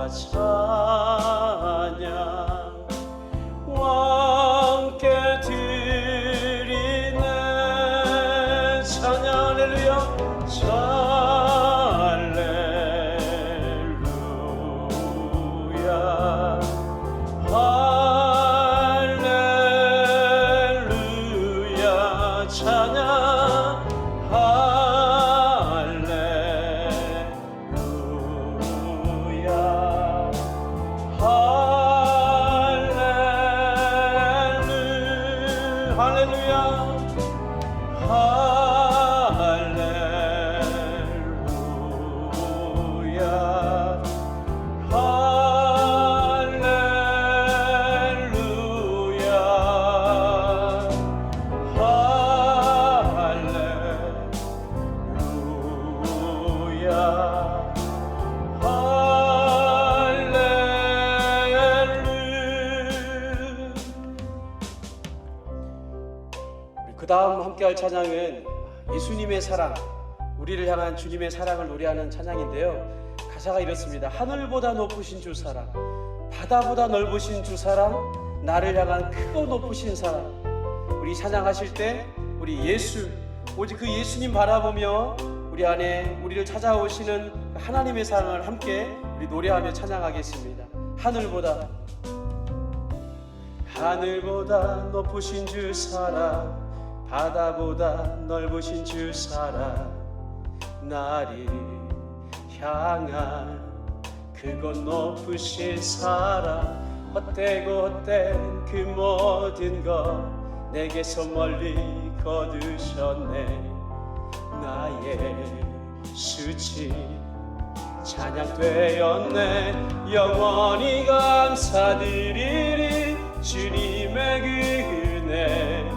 찬양 함께 드리네. 찬양 할렐루야 할렐루야 찬양 그 다음 함께할 찬양은 예수님의 사랑, 우리를 향한 주님의 사랑을 노래하는 찬양인데요. 가사가 이렇습니다. 하늘보다 높으신 주 사랑, 바다보다 넓으신 주 사랑, 나를 향한 크고 높으신 사랑. 우리 찬양하실 때 우리 예수, 오직 그 예수님 바라보며 우리 안에 우리를 찾아오시는 하나님의 사랑을 함께 우리 노래하며 찬양하겠습니다. 하늘보다 높으신 주 사랑, 바다보다 넓으신 주 사랑, 나를 향한 그곳 높으신 사랑, 헛되고 헛된 그 모든 것 내게서 멀리 거두셨네. 나의 수치 찬양되었네. 영원히 감사드리리 주님의 그 은혜,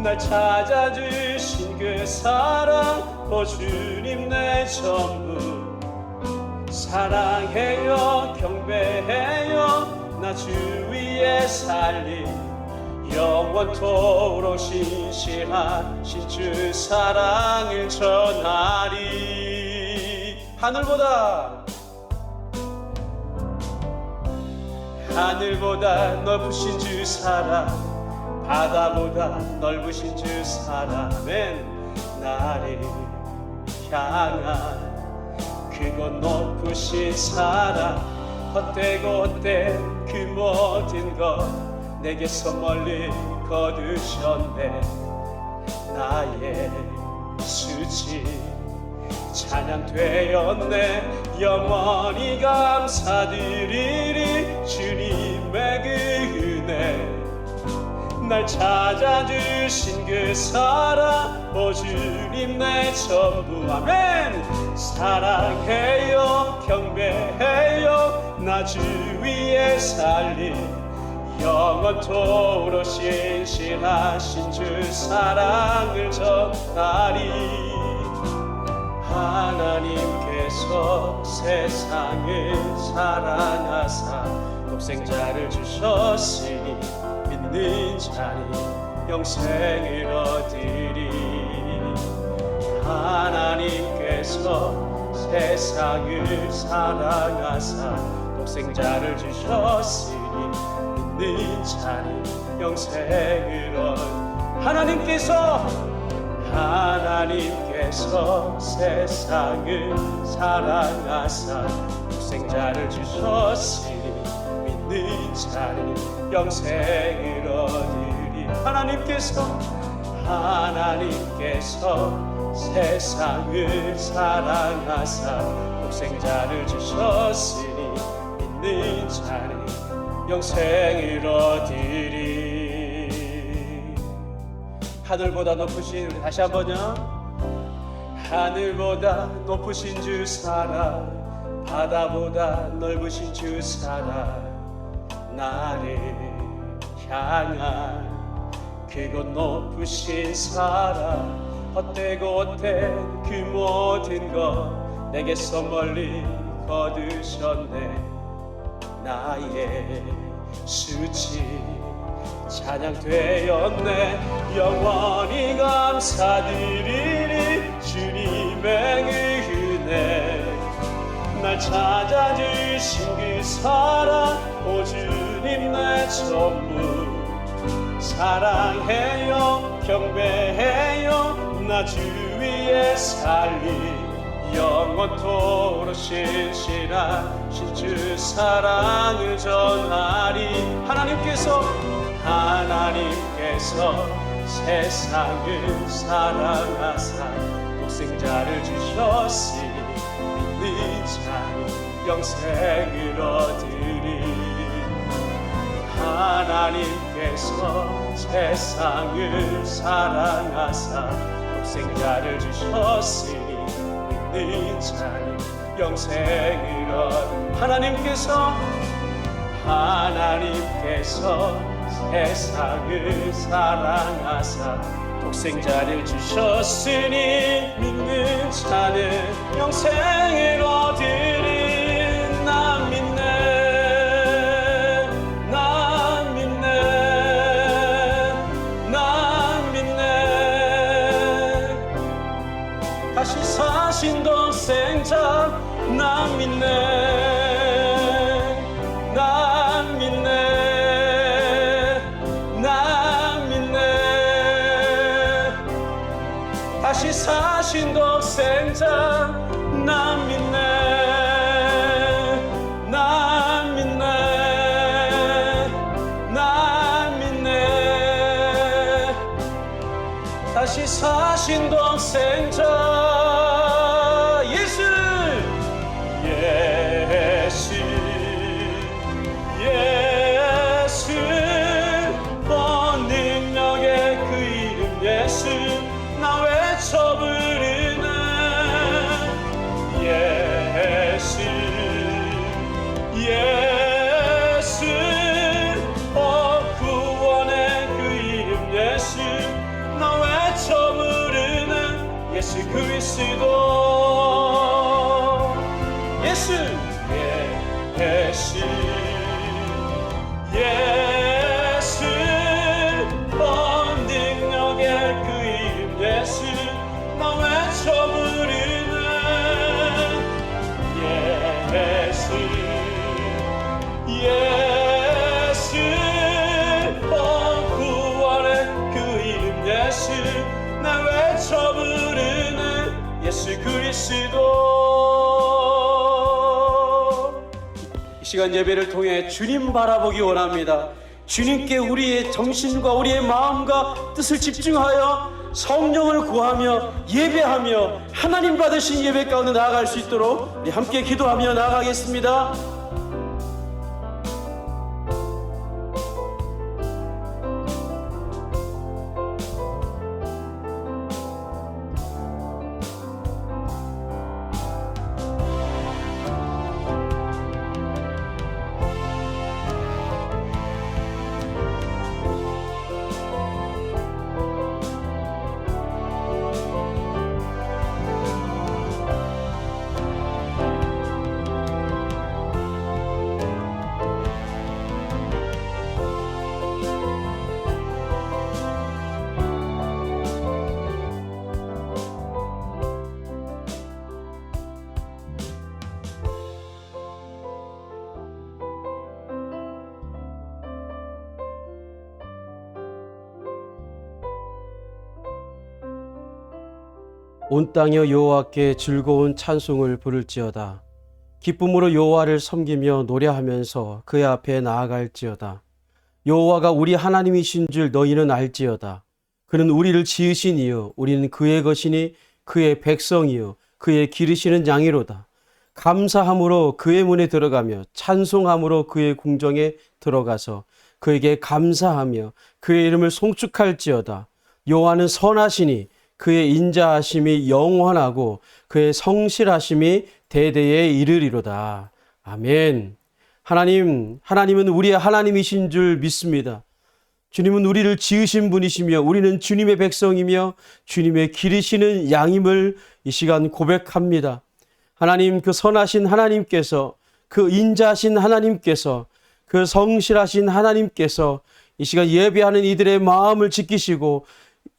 날 찾아주신 그 사랑, 오 주님 내 전부. 사랑해요 경배해요 나 주 위에 살리, 영원토록 신실하신 주 사랑을 전하리. 하늘보다 높으신 주 사랑, 바다보다 넓으신 주 사랑, 나를 향한 그곳 높으신 사랑, 헛되고 헛된 그 모든 것 내게서 멀리 거두셨네. 나의 수치 찬양되었네. 영원히 감사드리리 주님의 그 은혜, 날 찾아주신 그 사랑, 오 주님 내 전부. 아멘. 사랑해요 경배해요 나 주 위에 살리, 영원토록 신실하신 주 사랑을 전하리. 하나님께서 세상을 사랑하사 독생자를 주셨으니 믿는 자니 영생을 얻으리. 하나님께서 세상을 사랑하사 독생자를 주셨으니 믿는 자니 영생을 얻으리. 하나님께서 세상을 사랑하사 독생자를 주셨으니 믿는 자니 영생을 얻으리. 하나님께서 세상을 사랑하사 독생자를 주셨으니 믿는 자니 영생을 얻으리. 하늘보다 높으신, 우리 다시 한번요. 하늘보다 높으신 주 사랑, 바다보다 넓으신 주 사랑, 나를 향한 그곳 높으신 사랑, 헛되고 헛된 그 모든 것 내게서 멀리 거두셨네. 나의 수치 찬양되었네. 영원히 감사드리리 주님의 은혜, 날 날 찾아주신 그 사랑, 오 주님 내 전부. 사랑해요 경배해요 나 주 위에 살리. 영원토록 신실한 신주 사랑을 전하리. 하나님께서 세상을 사랑하사 독생자를 주셨으니 믿는 자는 영생을 얻으리. 하나님께서 세상을 사랑하사 독생자를 주셨으니 믿는 자는 영생을 얻으리. 하나님께서 세상을 사랑하사 독생자를 주셨으니 믿는 자는 영생을 얻으리. 나 믿네 나 믿네 나 믿네. 다시 사신 독생자 나 믿네 나 믿네 나 믿네. 다시 사신 독생자 나 믿네 나 믿네 나 믿네. 다시 사신 독생자 예수 예수 예수 온 능력의 그 이름 예수 나 외쳐 부르네. 예수 예수 구원의 그 이름 예수 나 외쳐 부르네. 예수 그리스도 예수 예수 예수 온 능력의 그 이름 예수 나 외쳐 부르네. 예수 예수 구원의 그 이름 예수 나 외쳐 부르네. 예수 그리스도. 이 시간 예배를 통해 주님 바라보기 원합니다. 주님께 우리의 정신과 우리의 마음과 뜻을 집중하여 성령을 구하며 예배하며 하나님 받으신 예배 가운데 나아갈 수 있도록 우리 함께 기도하며 나아가겠습니다. 온 땅여 여호와께 즐거운 찬송을 부를지어다. 기쁨으로 여호와를 섬기며 노래하면서 그의 앞에 나아갈지어다. 여호와가 우리 하나님이신 줄 너희는 알지어다. 그는 우리를 지으신 이요 우리는 그의 것이니 그의 백성이요 그의 기르시는 양이로다. 감사함으로 그의 문에 들어가며 찬송함으로 그의 궁정에 들어가서 그에게 감사하며 그의 이름을 송축할지어다. 여호와는 선하시니 그의 인자하심이 영원하고 그의 성실하심이 대대에 이르리로다. 아멘. 하나님은 우리의 하나님이신 줄 믿습니다. 주님은 우리를 지으신 분이시며 우리는 주님의 백성이며 주님의 기르시는 양임을 이 시간 고백합니다. 하나님, 그 선하신 하나님께서, 그 인자하신 하나님께서, 그 성실하신 하나님께서 이 시간 예배하는 이들의 마음을 지키시고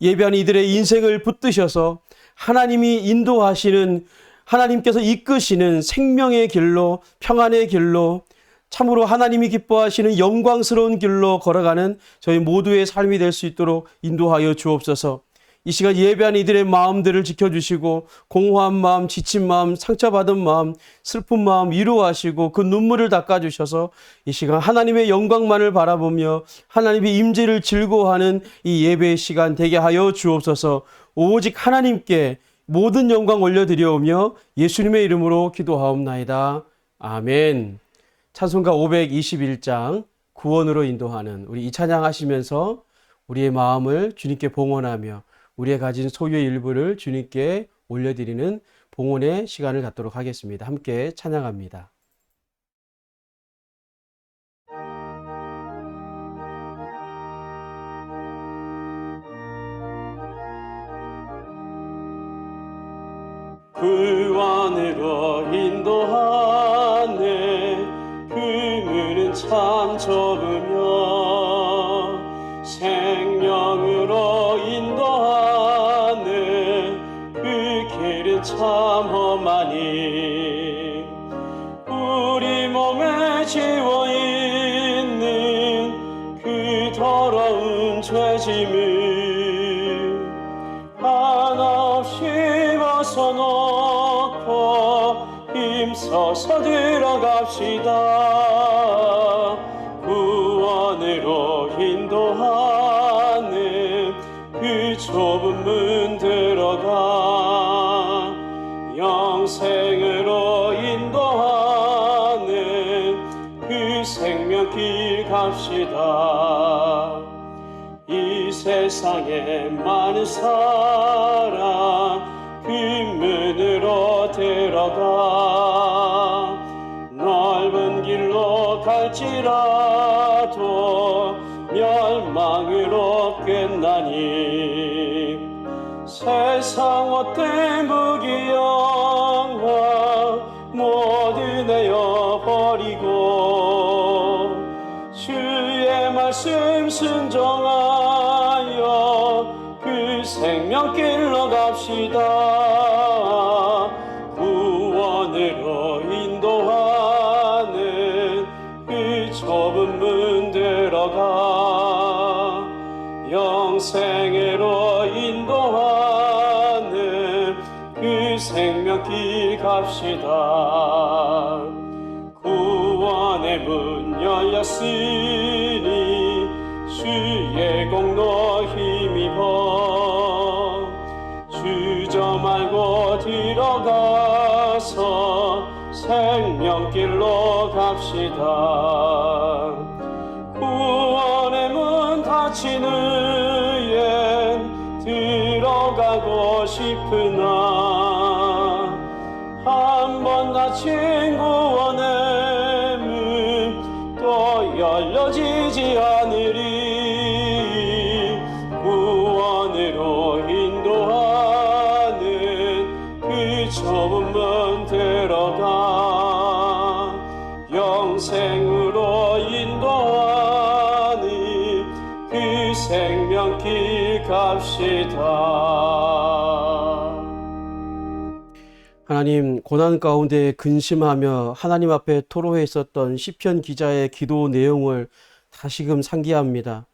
예배하는 이들의 인생을 붙드셔서 하나님이 인도하시는 하나님께서 이끄시는 생명의 길로, 평안의 길로, 참으로 하나님이 기뻐하시는 영광스러운 길로 걸어가는 저희 모두의 삶이 될 수 있도록 인도하여 주옵소서. 이 시간 예배한 이들의 마음들을 지켜주시고 공허한 마음, 지친 마음, 상처받은 마음, 슬픈 마음 위로하시고 그 눈물을 닦아주셔서 이 시간 하나님의 영광만을 바라보며 하나님의 임재를 즐거워하는 이 예배의 시간 되게 하여 주옵소서. 오직 하나님께 모든 영광 올려드려오며 예수님의 이름으로 기도하옵나이다. 아멘. 찬송가 521장 구원으로 인도하는 우리 이 찬양하시면서 우리의 마음을 주님께 봉헌하며 우리의 가진 소유의 일부를 주님께 올려드리는 봉헌의 시간을 갖도록 하겠습니다. 함께 찬양합니다. 구원으로 인도하네 그 문은 참 좁으며 생명으로 인도하네 그 길은 참 험하니 우리 몸에 지워있는 그 더러운 죄짐을 한없이 벗어놓고 힘써서 들어갑시다. 구원으로 인도하는 그 좁은 문 들어가 영생으로 인도하는 그 생명길 갑시다. 이 세상에 많은 사람 그 문으로 들어가 넓은 길로 갈지라도 멸망으로 끝나니 세상 헛된 부귀영화 모두 내어버리고 주의 말씀 순종하여 그 생명길로 갑시다. 구원으로 인도하는 그 좁은 문 들어가 영생으로 인도하는 그 생명길 갑시다. 구원의 문 열렸으니 주의 공로 힘입어 주저 말고 들어가서 생명길로 갑시다. 구원의 문 닫힌 후엔 들어가고 싶으나 한 번 닫힌 구원의 문 또 열려지지 않으리. 구원으로 인도하는 그 좁은 문 들어가 영생으로 인도하는 그 생명길 갑시다. 하나님, 고난 가운데 근심하며 하나님 앞에 토로해 있었던 시편 기자의 기도 내용을 다시금 상기합니다.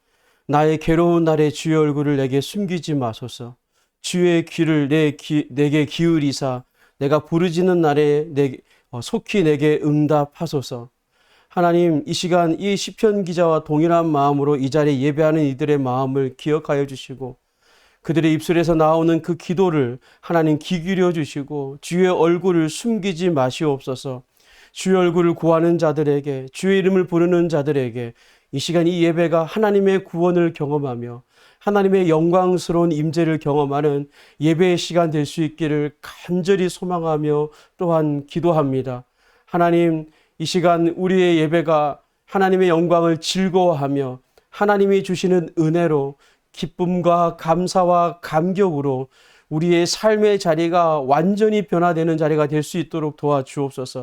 나의 괴로운 날에 주의 얼굴을 내게 숨기지 마소서. 주의 귀를 내게 기울이사 내가 부르짖는 날에 속히 내게 응답하소서. 하나님, 이 시간 이 시편 기자와 동일한 마음으로 이 자리에 예배하는 이들의 마음을 기억하여 주시고 그들의 입술에서 나오는 그 기도를 하나님 귀 기울여 주시고 주의 얼굴을 숨기지 마시옵소서. 주의 얼굴을 구하는 자들에게, 주의 이름을 부르는 자들에게 이 시간 이 예배가 하나님의 구원을 경험하며 하나님의 영광스러운 임재를 경험하는 예배의 시간 될 수 있기를 간절히 소망하며 또한 기도합니다. 하나님, 이 시간 우리의 예배가 하나님의 영광을 즐거워하며 하나님이 주시는 은혜로 기쁨과 감사와 감격으로 우리의 삶의 자리가 완전히 변화되는 자리가 될 수 있도록 도와주옵소서.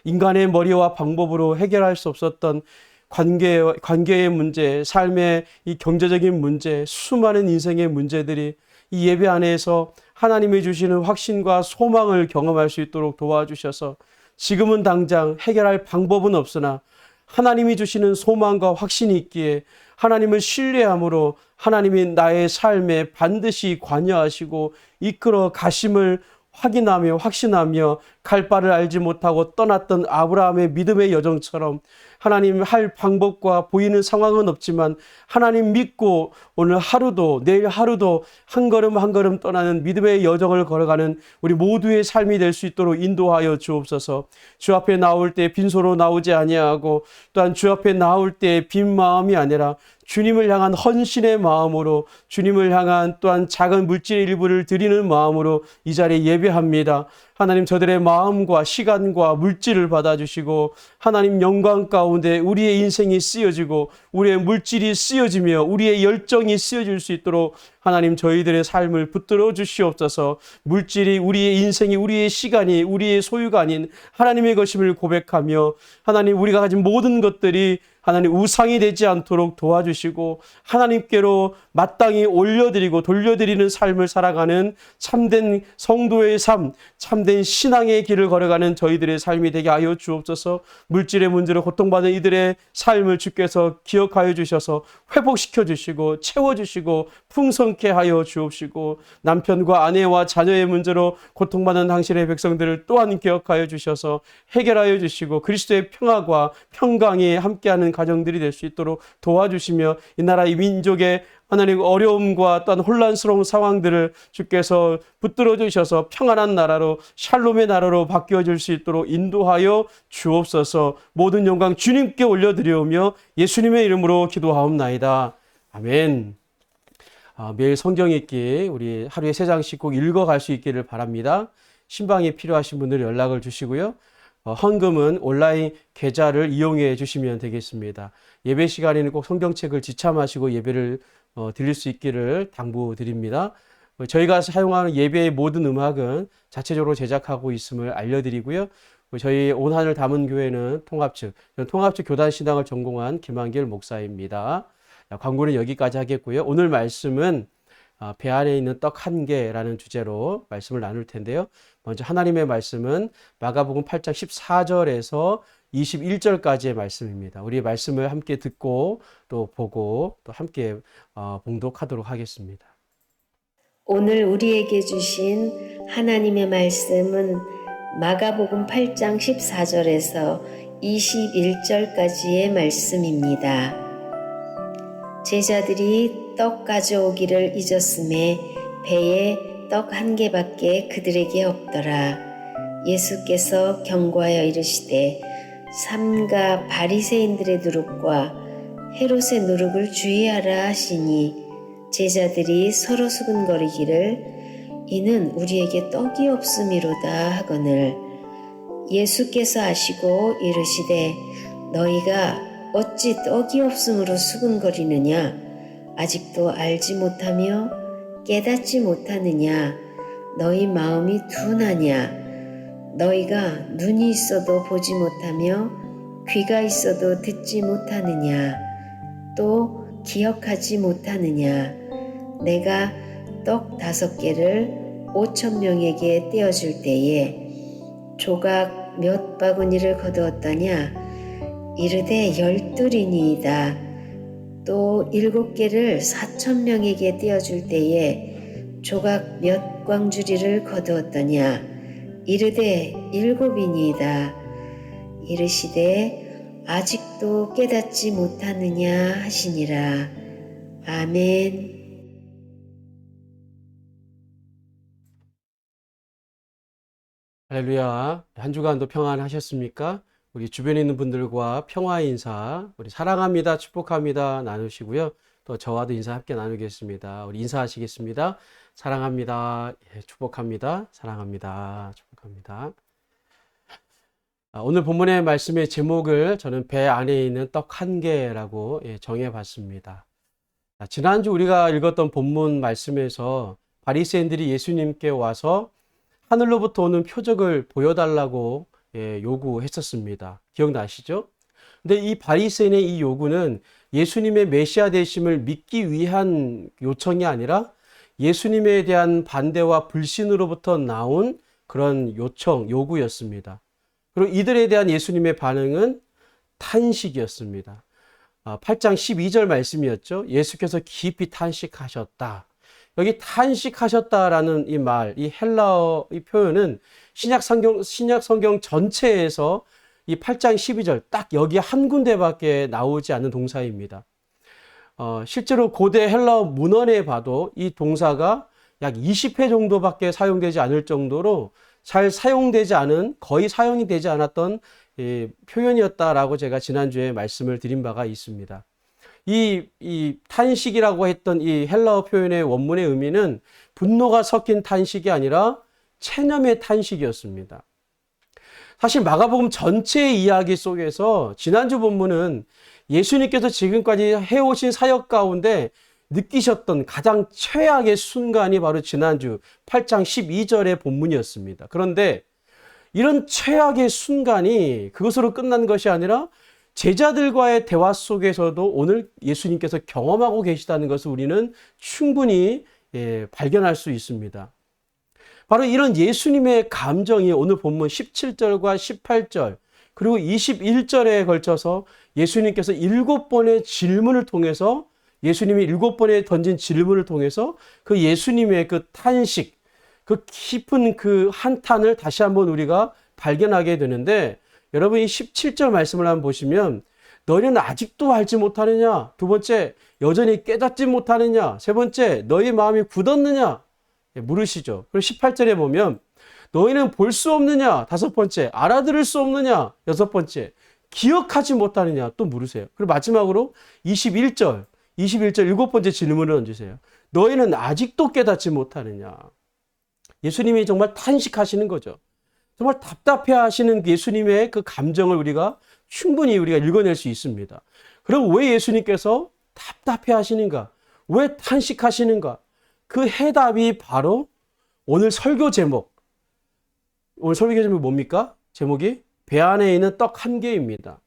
인간의 머리와 방법으로 해결할 수 없었던 관계의 문제, 삶의 이 경제적인 문제, 수많은 인생의 문제들이 이 예배 안에서 하나님이 주시는 확신과 소망을 경험할 수 있도록 도와주셔서 지금은 당장 해결할 방법은 없으나 하나님이 주시는 소망과 확신이 있기에 하나님을 신뢰함으로 하나님이 나의 삶에 반드시 관여하시고 이끌어 가심을 확인하며 확신하며 갈 바를 알지 못하고 떠났던 아브라함의 믿음의 여정처럼 하나님 할 방법과 보이는 상황은 없지만 하나님 믿고 오늘 하루도 내일 하루도 한 걸음 한 걸음 떠나는 믿음의 여정을 걸어가는 우리 모두의 삶이 될 수 있도록 인도하여 주옵소서. 주 앞에 나올 때 빈소로 나오지 아니하고 또한 주 앞에 나올 때 빈 마음이 아니라 주님을 향한 헌신의 마음으로 주님을 향한 또한 작은 물질의 일부를 드리는 마음으로 이 자리에 예배합니다. 하나님 저들의 마음과 시간과 물질을 받아주시고 하나님 영광 가운데 우리의 인생이 쓰여지고 우리의 물질이 쓰여지며 우리의 열정이 쓰여질 수 있도록 하나님 저희들의 삶을 붙들어 주시옵소서. 물질이 우리의 인생이 우리의 시간이 우리의 소유가 아닌 하나님의 것임을 고백하며 하나님 우리가 가진 모든 것들이 하나님 우상이 되지 않도록 도와주시고 하나님께로 마땅히 올려드리고 돌려드리는 삶을 살아가는 참된 성도의 삶, 참된 신앙의 길을 걸어가는 저희들의 삶이 되게 하여 주옵소서. 물질의 문제로 고통받는 이들의 삶을 주께서 기억하여 주셔서 회복시켜 주시고 채워주시고 풍성케 하여 주옵시고 남편과 아내와 자녀의 문제로 고통받는 당신의 백성들을 또한 기억하여 주셔서 해결하여 주시고 그리스도의 평화과 평강이 함께하는 가정들이 될 수 있도록 도와주시며 이 나라 이 민족의 하나님 어려움과 또한 혼란스러운 상황들을 주께서 붙들어 주셔서 평안한 나라로 샬롬의 나라로 바뀌어질 수 있도록 인도하여 주옵소서. 모든 영광 주님께 올려드리오며 예수님의 이름으로 기도하옵나이다. 아멘. 매일 성경 읽기 우리 하루에 3장씩 꼭 읽어갈 수 있기를 바랍니다. 신방이 필요하신 분들 연락을 주시고요. 헌금은 온라인 계좌를 이용해 주시면 되겠습니다. 예배 시간에는 꼭 성경책을 지참하시고 예배를 드릴 수 있기를 당부드립니다. 저희가 사용하는 예배의 모든 음악은 자체적으로 제작하고 있음을 알려드리고요. 저희 온한을 담은 교회는 통합측 교단신앙을 전공한 김한길 목사입니다. 광고는 여기까지 하겠고요. 오늘 말씀은 배 안에 있는 떡 1개라는 주제로 말씀을 나눌 텐데요. 먼저 하나님의 말씀은 마가복음 8장 14절에서 21절까지의 말씀입니다. 우리 말씀을 함께 듣고 또 보고 또 함께 봉독하도록 하겠습니다. 오늘 우리에게 주신 하나님의 말씀은 마가복음 8장 14절에서 21절까지의 말씀입니다. 제자들이 떡 가져오기를 잊었음에 배에 떡 1개밖에 그들에게 없더라. 예수께서 경고하여 이르시되 삼가 바리새인들의 누룩과 헤롯의 누룩을 주의하라 하시니 제자들이 서로 수근거리기를 이는 우리에게 떡이 없음이로다 하거늘 예수께서 아시고 이르시되 너희가 어찌 떡이 없음으로 수근거리느냐 아직도 알지 못하며 깨닫지 못하느냐 너희 마음이 둔하냐 너희가 눈이 있어도 보지 못하며 귀가 있어도 듣지 못하느냐 또 기억하지 못하느냐 내가 떡 5개를 5,000명에게 떼어줄 때에 조각 몇 바구니를 거두었더냐 이르되 12이니이다. 또 7개를 4,000명에게 떼어줄 때에 조각 몇 광주리를 거두었더냐 이르되 7이니이다. 이르시되 아직도 깨닫지 못하느냐 하시니라. 아멘. 할렐루야. 한 주간도 평안하셨습니까? 우리 주변에 있는 분들과 평화의 인사, 우리 사랑합니다, 축복합니다 나누시고요. 또 저와도 인사 함께 나누겠습니다. 우리 인사하시겠습니다. 사랑합니다, 축복합니다, 사랑합니다, 축복합니다. 오늘 본문의 말씀의 제목을 저는 배 안에 있는 떡 1개라고 정해봤습니다. 지난주 우리가 읽었던 본문 말씀에서 바리새인들이 예수님께 와서 하늘로부터 오는 표적을 보여달라고 요구했었습니다. 기억나시죠? 근데 이 바리새인의 이 요구는 예수님의 메시아 되심을 믿기 위한 요청이 아니라 예수님에 대한 반대와 불신으로부터 나온 그런 요청, 요구였습니다. 그리고 이들에 대한 예수님의 반응은 탄식이었습니다. 8장 12절 말씀이었죠. 예수께서 깊이 탄식하셨다. 여기 탄식하셨다라는 이 말, 이 헬라어 이 표현은 신약 성경 전체에서 이 8장 12절 딱 여기 한 군데밖에 나오지 않는 동사입니다. 실제로 고대 헬라어 문헌에 봐도 이 동사가 약 20회 정도밖에 사용되지 않을 정도로 잘 사용되지 않은, 거의 사용이 되지 않았던 표현이었다라고 제가 지난주에 말씀을 드린 바가 있습니다. 이 탄식이라고 했던 이 헬라어 표현의 원문의 의미는 분노가 섞인 탄식이 아니라 체념의 탄식이었습니다. 사실 마가복음 전체의 이야기 속에서 지난주 본문은 예수님께서 지금까지 해오신 사역 가운데 느끼셨던 가장 최악의 순간이 바로 지난주 8장 12절의 본문이었습니다. 그런데 이런 최악의 순간이 그것으로 끝난 것이 아니라 제자들과의 대화 속에서도 오늘 예수님께서 경험하고 계시다는 것을 우리는 충분히 발견할 수 있습니다. 바로 이런 예수님의 감정이 오늘 본문 17절과 18절 그리고 21절에 걸쳐서 예수님께서 7번의 질문을 통해서 예수님이 7번에 던진 질문을 통해서 그 예수님의 그 탄식, 그 깊은 그 한탄을 다시 한번 우리가 발견하게 되는데 여러분 이 17절 말씀을 한번 보시면 너희는 아직도 알지 못하느냐? 두 번째, 여전히 깨닫지 못하느냐? 세 번째, 너희 마음이 굳었느냐? 물으시죠. 그리고 18절에 보면 너희는 볼 수 없느냐? 다섯 번째, 알아들을 수 없느냐? 여섯 번째, 기억하지 못하느냐? 또 물으세요. 그리고 마지막으로 21절 일곱 번째 질문을 던지세요. 너희는 아직도 깨닫지 못하느냐? 예수님이 정말 탄식하시는 거죠. 정말 답답해 하시는 예수님의 그 감정을 우리가 충분히 읽어낼 수 있습니다. 그럼 왜 예수님께서 답답해 하시는가? 왜 탄식하시는가? 그 해답이 바로 오늘 설교 제목. 오늘 설교 제목이 뭡니까? 제목이 배 안에 있는 떡 한 개입니다.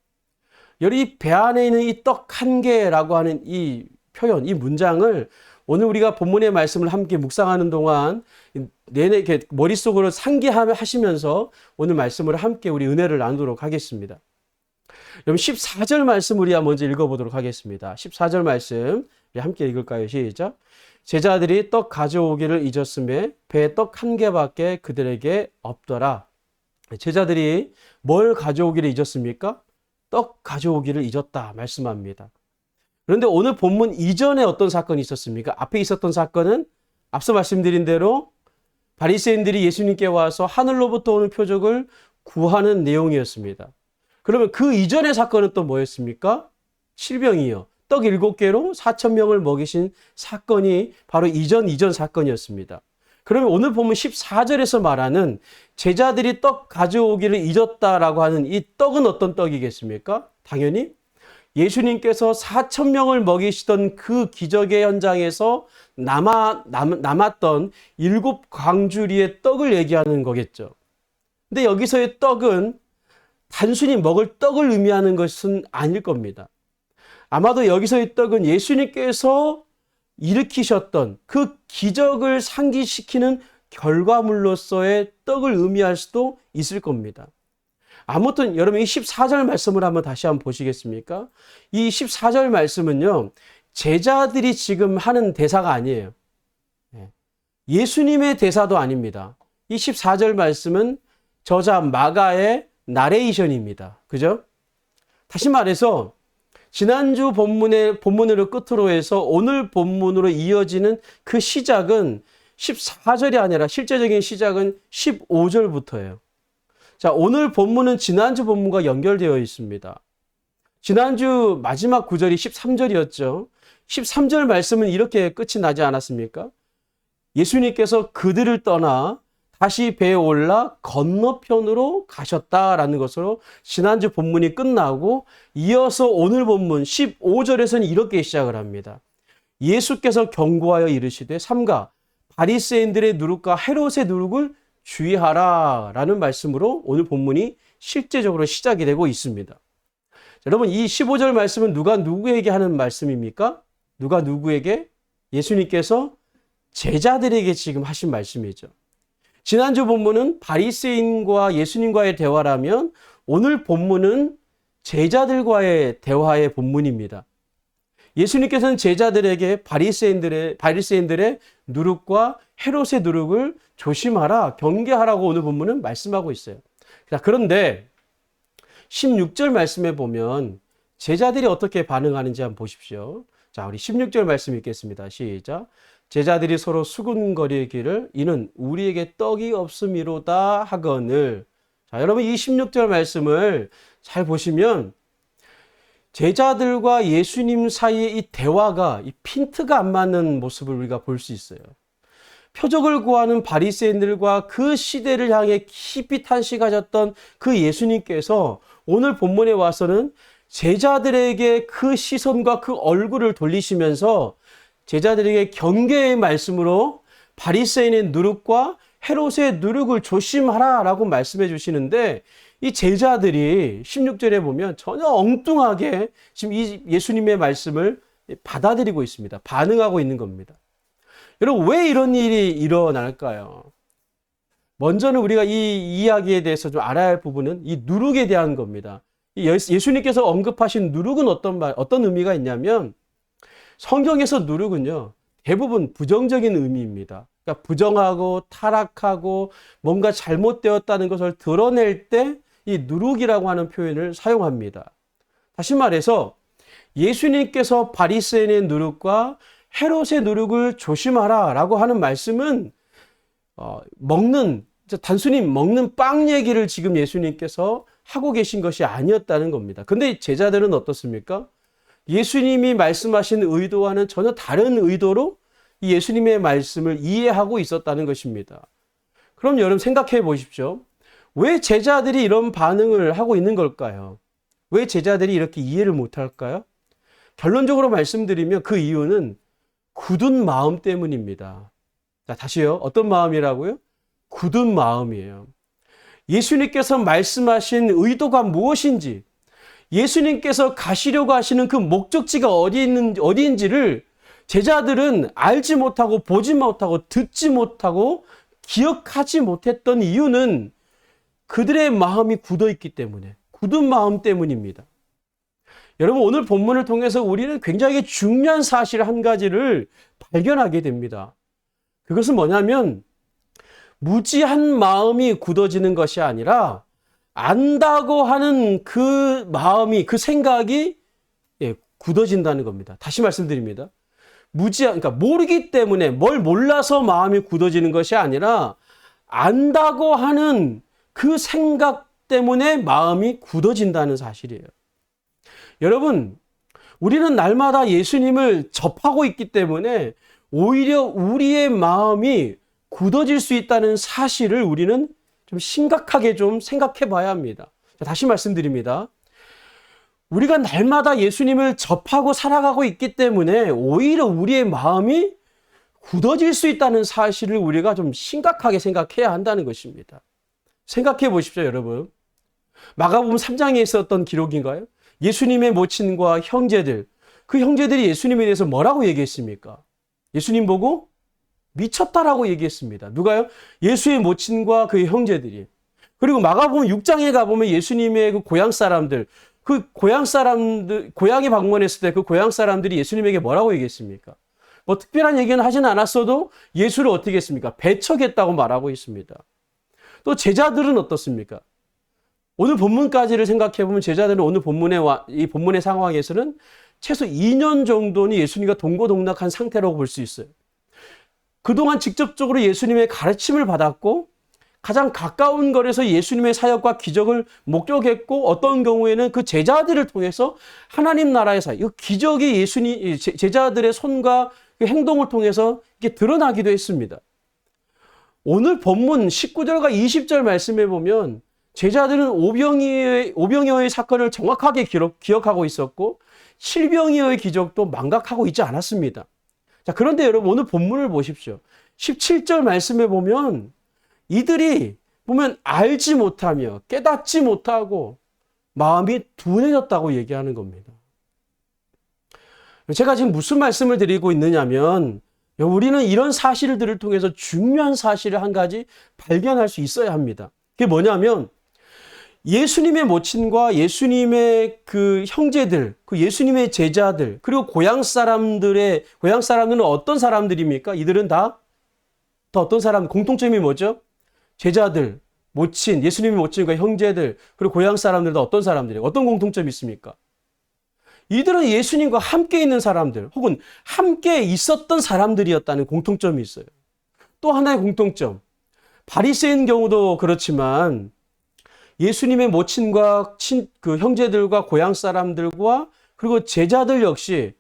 여기 배 안에 있는 이 떡 한 개라고 하는 이 표현, 이 문장을 오늘 우리가 본문의 말씀을 함께 묵상하는 동안 내내 이렇게 머릿속으로 상기하시면서 오늘 말씀을 함께 우리 은혜를 나누도록 하겠습니다. 여러분 14절 말씀 우리 먼저 읽어보도록 하겠습니다. 14절 말씀 우리 함께 읽을까요? 시작. 제자들이 떡 가져오기를 잊었음에 배에 떡 한 개밖에 그들에게 없더라. 제자들이 뭘 가져오기를 잊었습니까? 떡 가져오기를 잊었다 말씀합니다. 그런데 오늘 본문 이전에 어떤 사건이 있었습니까? 앞에 있었던 사건은 앞서 말씀드린 대로 바리새인들이 예수님께 와서 하늘로부터 오는 표적을 구하는 내용이었습니다. 그러면 그 이전의 사건은 또 뭐였습니까? 질병이요. 떡 7개로 4,000명을 먹이신 사건이 바로 이전 사건이었습니다. 그러면 오늘 보면 14절에서 말하는 제자들이 떡 가져오기를 잊었다라고 하는 이 떡은 어떤 떡이겠습니까? 당연히 예수님께서 4,000명을 먹이시던 그 기적의 현장에서 남았던 7 광주리의 떡을 얘기하는 거겠죠. 근데 여기서의 떡은 단순히 먹을 떡을 의미하는 것은 아닐 겁니다. 아마도 여기서의 떡은 예수님께서 일으키셨던 그 기적을 상기시키는 결과물로서의 떡을 의미할 수도 있을 겁니다. 아무튼 여러분 이 14절 말씀을 한번 다시 한번 보시겠습니까? 이 14절 말씀은요. 제자들이 지금 하는 대사가 아니에요. 예수님의 대사도 아닙니다. 이 14절 말씀은 저자 마가의 나레이션입니다. 그죠? 다시 말해서 지난주 본문으로 끝으로 해서 오늘 본문으로 이어지는 그 시작은 14절이 아니라 실제적인 시작은 15절부터예요. 자, 오늘 본문은 지난주 본문과 연결되어 있습니다. 지난주 마지막 구절이 13절이었죠. 13절 말씀은 이렇게 끝이 나지 않았습니까? 예수님께서 그들을 떠나 다시 배에 올라 건너편으로 가셨다라는 것으로 지난주 본문이 끝나고 이어서 오늘 본문 15절에서는 이렇게 시작을 합니다. 예수께서 경고하여 이르시되 삼가 바리새인들의 누룩과 헤롯의 누룩을 주의하라 라는 말씀으로 오늘 본문이 실제적으로 시작이 되고 있습니다. 자, 여러분 이 15절 말씀은 누가 누구에게 하는 말씀입니까? 누가 누구에게? 예수님께서 제자들에게 지금 하신 말씀이죠. 지난주 본문은 바리새인과 예수님과의 대화라면 오늘 본문은 제자들과의 대화의 본문입니다. 예수님께서는 제자들에게 바리새인들의 누룩과 헤롯의 누룩을 조심하라, 경계하라고 오늘 본문은 말씀하고 있어요. 자, 그런데 16절 말씀에 보면 제자들이 어떻게 반응하는지 한번 보십시오. 자, 우리 16절 말씀 읽겠습니다. 시작. 제자들이 서로 수군거리기를 이는 우리에게 떡이 없음이로다 하거늘. 자, 여러분 이 16절 말씀을 잘 보시면 제자들과 예수님 사이의 이 대화가 이 핀트가 안 맞는 모습을 우리가 볼 수 있어요. 표적을 구하는 바리새인들과 그 시대를 향해 깊이 탄식하셨던 그 예수님께서 오늘 본문에 와서는 제자들에게 그 시선과 그 얼굴을 돌리시면서 제자들에게 경계의 말씀으로 바리새인의 누룩과 헤롯의 누룩을 조심하라라고 말씀해 주시는데 이 제자들이 16절에 보면 전혀 엉뚱하게 지금 이 예수님의 말씀을 받아들이고 있습니다. 반응하고 있는 겁니다. 여러분 왜 이런 일이 일어날까요? 먼저는 우리가 이 이야기에 대해서 좀 알아야 할 부분은 이 누룩에 대한 겁니다. 예수님께서 언급하신 누룩은 어떤 의미가 있냐면 성경에서 누룩은요 대부분 부정적인 의미입니다. 그러니까 부정하고 타락하고 뭔가 잘못되었다는 것을 드러낼 때 이 누룩이라고 하는 표현을 사용합니다. 다시 말해서 예수님께서 바리새인의 누룩과 헤롯의 누룩을 조심하라 라고 하는 말씀은 단순히 먹는 빵 얘기를 지금 예수님께서 하고 계신 것이 아니었다는 겁니다. 근데 제자들은 어떻습니까? 예수님이 말씀하신 의도와는 전혀 다른 의도로 이 예수님의 말씀을 이해하고 있었다는 것입니다. 그럼 여러분 생각해 보십시오. 왜 제자들이 이런 반응을 하고 있는 걸까요? 왜 제자들이 이렇게 이해를 못할까요? 결론적으로 말씀드리면 그 이유는 굳은 마음 때문입니다. 자, 다시요. 어떤 마음이라고요? 굳은 마음이에요. 예수님께서 말씀하신 의도가 무엇인지, 예수님께서 가시려고 하시는 그 목적지가 어디인지를 제자들은 알지 못하고 보지 못하고 듣지 못하고 기억하지 못했던 이유는 그들의 마음이 굳어 있기 때문에, 굳은 마음 때문입니다. 여러분 오늘 본문을 통해서 우리는 굉장히 중요한 사실 한 가지를 발견하게 됩니다. 그것은 뭐냐면 무지한 마음이 굳어지는 것이 아니라 안다고 하는 그 마음이, 그 생각이 굳어진다는 겁니다. 다시 말씀드립니다. 그러니까 모르기 때문에, 뭘 몰라서 마음이 굳어지는 것이 아니라 안다고 하는 그 생각 때문에 마음이 굳어진다는 사실이에요. 여러분, 우리는 날마다 예수님을 접하고 있기 때문에 오히려 우리의 마음이 굳어질 수 있다는 사실을 우리는 좀 심각하게 좀 생각해 봐야 합니다. 다시 말씀드립니다. 우리가 날마다 예수님을 접하고 살아가고 있기 때문에 오히려 우리의 마음이 굳어질 수 있다는 사실을 우리가 좀 심각하게 생각해야 한다는 것입니다. 생각해 보십시오, 여러분. 마가복음 3장에 있었던 기록인가요? 예수님의 모친과 형제들, 그 형제들이 예수님에 대해서 뭐라고 얘기했습니까? 예수님 보고 미쳤다라고 얘기했습니다. 누가요? 예수의 모친과 그의 형제들이. 그리고 마가복음 6장에 가보면 예수님의 그 고향에 방문했을 때 그 고향 사람들이 예수님에게 뭐라고 얘기했습니까? 뭐 특별한 얘기는 하진 않았어도 예수를 어떻게 했습니까? 배척했다고 말하고 있습니다. 또 제자들은 어떻습니까? 오늘 본문까지를 생각해보면 제자들은 오늘 이 본문의 상황에서는 최소 2년 정도는 예수님과 동고동락한 상태라고 볼 수 있어요. 그동안 직접적으로 예수님의 가르침을 받았고 가장 가까운 거리에서 예수님의 사역과 기적을 목격했고 어떤 경우에는 그 제자들을 통해서 하나님 나라의 사역, 이 기적이 제자들의 손과 그 행동을 통해서 이게 드러나기도 했습니다. 오늘 본문 19절과 20절 말씀해 보면 제자들은 오병이어의 사건을 정확하게 기억하고 있었고 실병이어의 기적도 망각하고 있지 않았습니다. 자, 그런데 여러분 오늘 본문을 보십시오. 17절 말씀해 보면 이들이 알지 못하며 깨닫지 못하고 마음이 둔해졌다고 얘기하는 겁니다. 제가 지금 무슨 말씀을 드리고 있느냐면 우리는 이런 사실들을 통해서 중요한 사실을 한 가지 발견할 수 있어야 합니다. 그게 뭐냐면 예수님의 모친과 예수님의 그 형제들, 그 예수님의 제자들, 그리고 고향 사람들은 어떤 사람들입니까? 이들은 다 어떤 사람, 공통점이 뭐죠? 제자들, 모친, 예수님의 모친과 형제들, 그리고 고향 사람들도 어떤 사람들이에요? 어떤 공통점이 있습니까? 이들은 예수님과 함께 있는 사람들, 혹은 함께 있었던 사람들이었다는 공통점이 있어요. 또 하나의 공통점, 바리새인 경우도 그렇지만 예수님의 모친과 그 형제들과 고향 사람들과 그리고 제자들 역시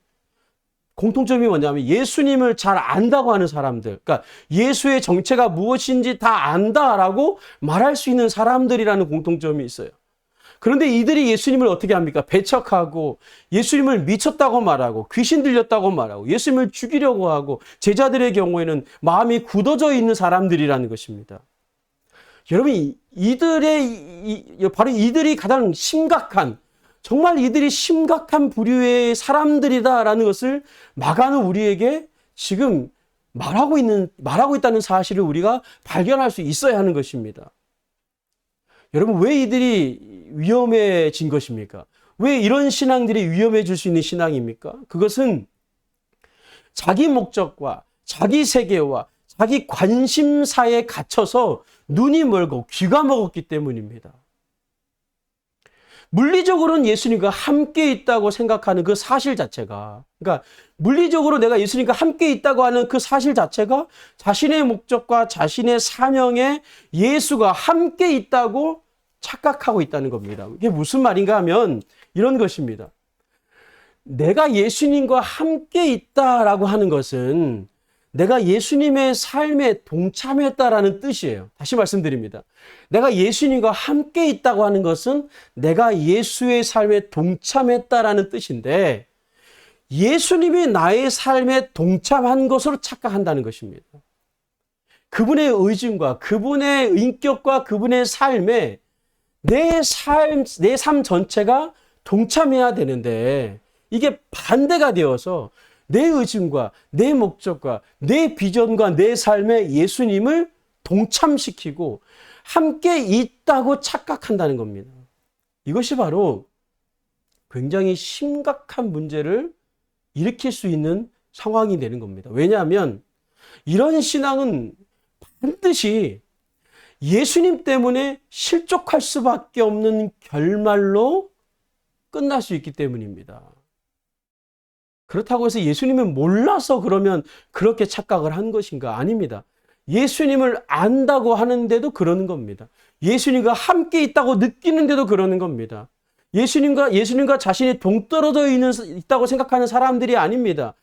공통점이 뭐냐면 예수님을 잘 안다고 하는 사람들, 그러니까 예수의 정체가 무엇인지 다 안다라고 말할 수 있는 사람들이라는 공통점이 있어요. 그런데 이들이 예수님을 어떻게 합니까? 배척하고 예수님을 미쳤다고 말하고 귀신 들렸다고 말하고 예수님을 죽이려고 하고 제자들의 경우에는 마음이 굳어져 있는 사람들이라는 것입니다. 여러분, 바로 이들이 가장 심각한, 정말 이들이 심각한 부류의 사람들이다라는 것을 마가는 우리에게 지금 말하고 있다는 사실을 우리가 발견할 수 있어야 하는 것입니다. 여러분, 왜 이들이 위험해진 것입니까? 왜 이런 신앙들이 위험해질 수 있는 신앙입니까? 그것은 자기 목적과 자기 세계와 자기 관심사에 갇혀서 눈이 멀고 귀가 먹었기 때문입니다. 물리적으로는 예수님과 함께 있다고 생각하는 그 사실 자체가, 그러니까 물리적으로 내가 예수님과 함께 있다고 하는 그 사실 자체가 자신의 목적과 자신의 사명에 예수가 함께 있다고 착각하고 있다는 겁니다. 이게 무슨 말인가 하면 이런 것입니다. 내가 예수님과 함께 있다라고 하는 것은 내가 예수님의 삶에 동참했다라는 뜻이에요. 다시 말씀드립니다. 내가 예수님과 함께 있다고 하는 것은 내가 예수의 삶에 동참했다라는 뜻인데 예수님이 나의 삶에 동참한 것으로 착각한다는 것입니다. 그분의 의중과 그분의 인격과 그분의 삶에 내 삶 전체가 동참해야 되는데 이게 반대가 되어서 내 의중과 내 목적과 내 비전과 내 삶에 예수님을 동참시키고 함께 있다고 착각한다는 겁니다. 이것이 바로 굉장히 심각한 문제를 일으킬 수 있는 상황이 되는 겁니다. 왜냐하면 이런 신앙은 반드시 예수님 때문에 실족할 수밖에 없는 결말로 끝날 수 있기 때문입니다. 그렇다고 해서 예수님을 몰라서 그러면 그렇게 착각을 한 것인가? 아닙니다. 예수님을 안다고 하는데도 그러는 겁니다. 예수님과 함께 있다고 느끼는데도 그러는 겁니다. 예수님과 자신이 동떨어져 있다고 생각하는 사람들이 아닙니다.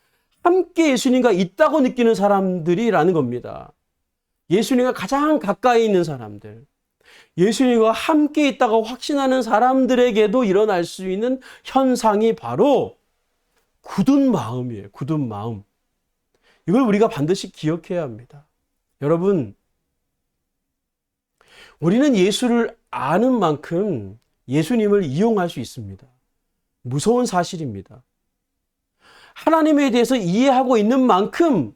함께 예수님과 있다고 느끼는 사람들이라는 겁니다. 예수님과 가장 가까이 있는 사람들, 예수님과 함께 있다고 확신하는 사람들에게도 일어날 수 있는 현상이 바로 굳은 마음이에요. 굳은 마음. 이걸 우리가 반드시 기억해야 합니다. 여러분, 우리는 예수를 아는 만큼 예수님을 이용할 수 있습니다. 무서운 사실입니다. 하나님에 대해서 이해하고 있는 만큼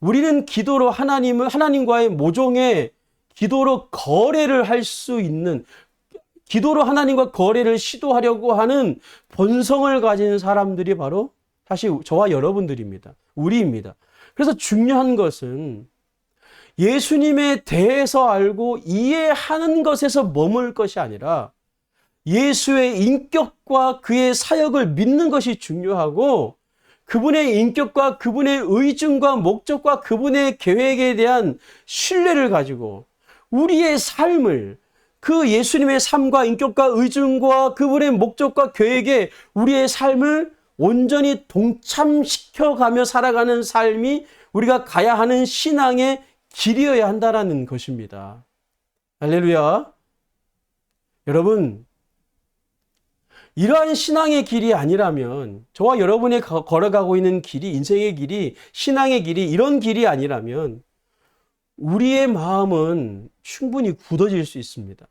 우리는 기도로 하나님과의 모종의 기도로 거래를 할 수 있는, 기도로 하나님과 거래를 시도하려고 하는 본성을 가진 사람들이 바로 사실 저와 여러분들입니다. 우리입니다. 그래서 중요한 것은 예수님에 대해서 알고 이해하는 것에서 머물 것이 아니라 예수의 인격과 그의 사역을 믿는 것이 중요하고 그분의 인격과 그분의 의중과 목적과 그분의 계획에 대한 신뢰를 가지고 우리의 삶을 그 예수님의 삶과 인격과 의중과 그분의 목적과 계획에 우리의 삶을 온전히 동참시켜가며 살아가는 삶이 우리가 가야 하는 신앙의 길이어야 한다는 것입니다. 할렐루야. 여러분, 이러한 신앙의 길이 아니라면, 저와 여러분이 걸어가고 있는 길이, 인생의 길이, 신앙의 길이 이런 길이 아니라면 우리의 마음은 충분히 굳어질 수 있습니다.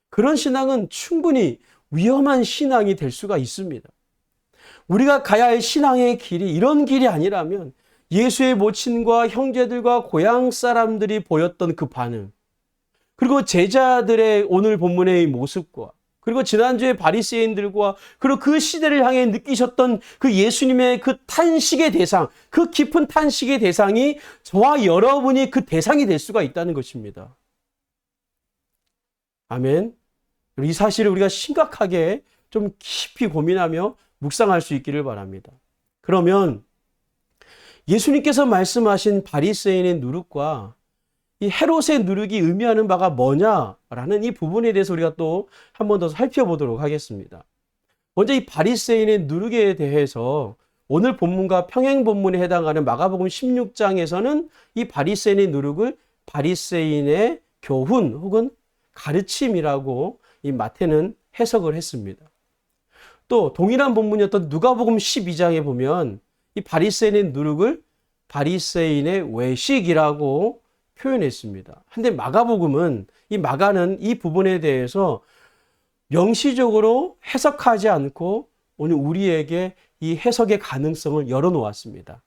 그런 신앙은 충분히 위험한 신앙이 될 수가 있습니다. 우리가 가야 할 신앙의 길이 이런 길이 아니라면 예수의 모친과 형제들과 고향 사람들이 보였던 그 반응, 그리고 제자들의 오늘 본문의 모습과, 그리고 지난주에 바리새인들과, 그리고 그 시대를 향해 느끼셨던 그 예수님의 그 탄식의 대상, 그 깊은 탄식의 대상이 저와 여러분이 그 대상이 될 수가 있다는 것입니다. 아멘. 이 사실을 우리가 심각하게 좀 깊이 고민하며 묵상할 수 있기를 바랍니다. 그러면 예수님께서 말씀하신 바리새인의 누룩과 이 헤롯의 누룩이 의미하는 바가 뭐냐라는 이 부분에 대해서 우리가 또 한 번 더 살펴보도록 하겠습니다. 먼저 이 바리새인의 누룩에 대해서 오늘 본문과 평행 본문에 해당하는 마가복음 16장에서는 이 바리새인의 누룩을 바리새인의 교훈 혹은 가르침이라고 이 마태는 해석을 했습니다. 또 동일한 본문이었던 누가복음 12장에 보면 이 바리새인의 누룩을 바리새인의 외식이라고 표현했습니다. 한데 마가복음은 이 마가는 이 부분에 대해서 명시적으로 해석하지 않고 오늘 우리에게 이 해석의 가능성을 열어놓았습니다.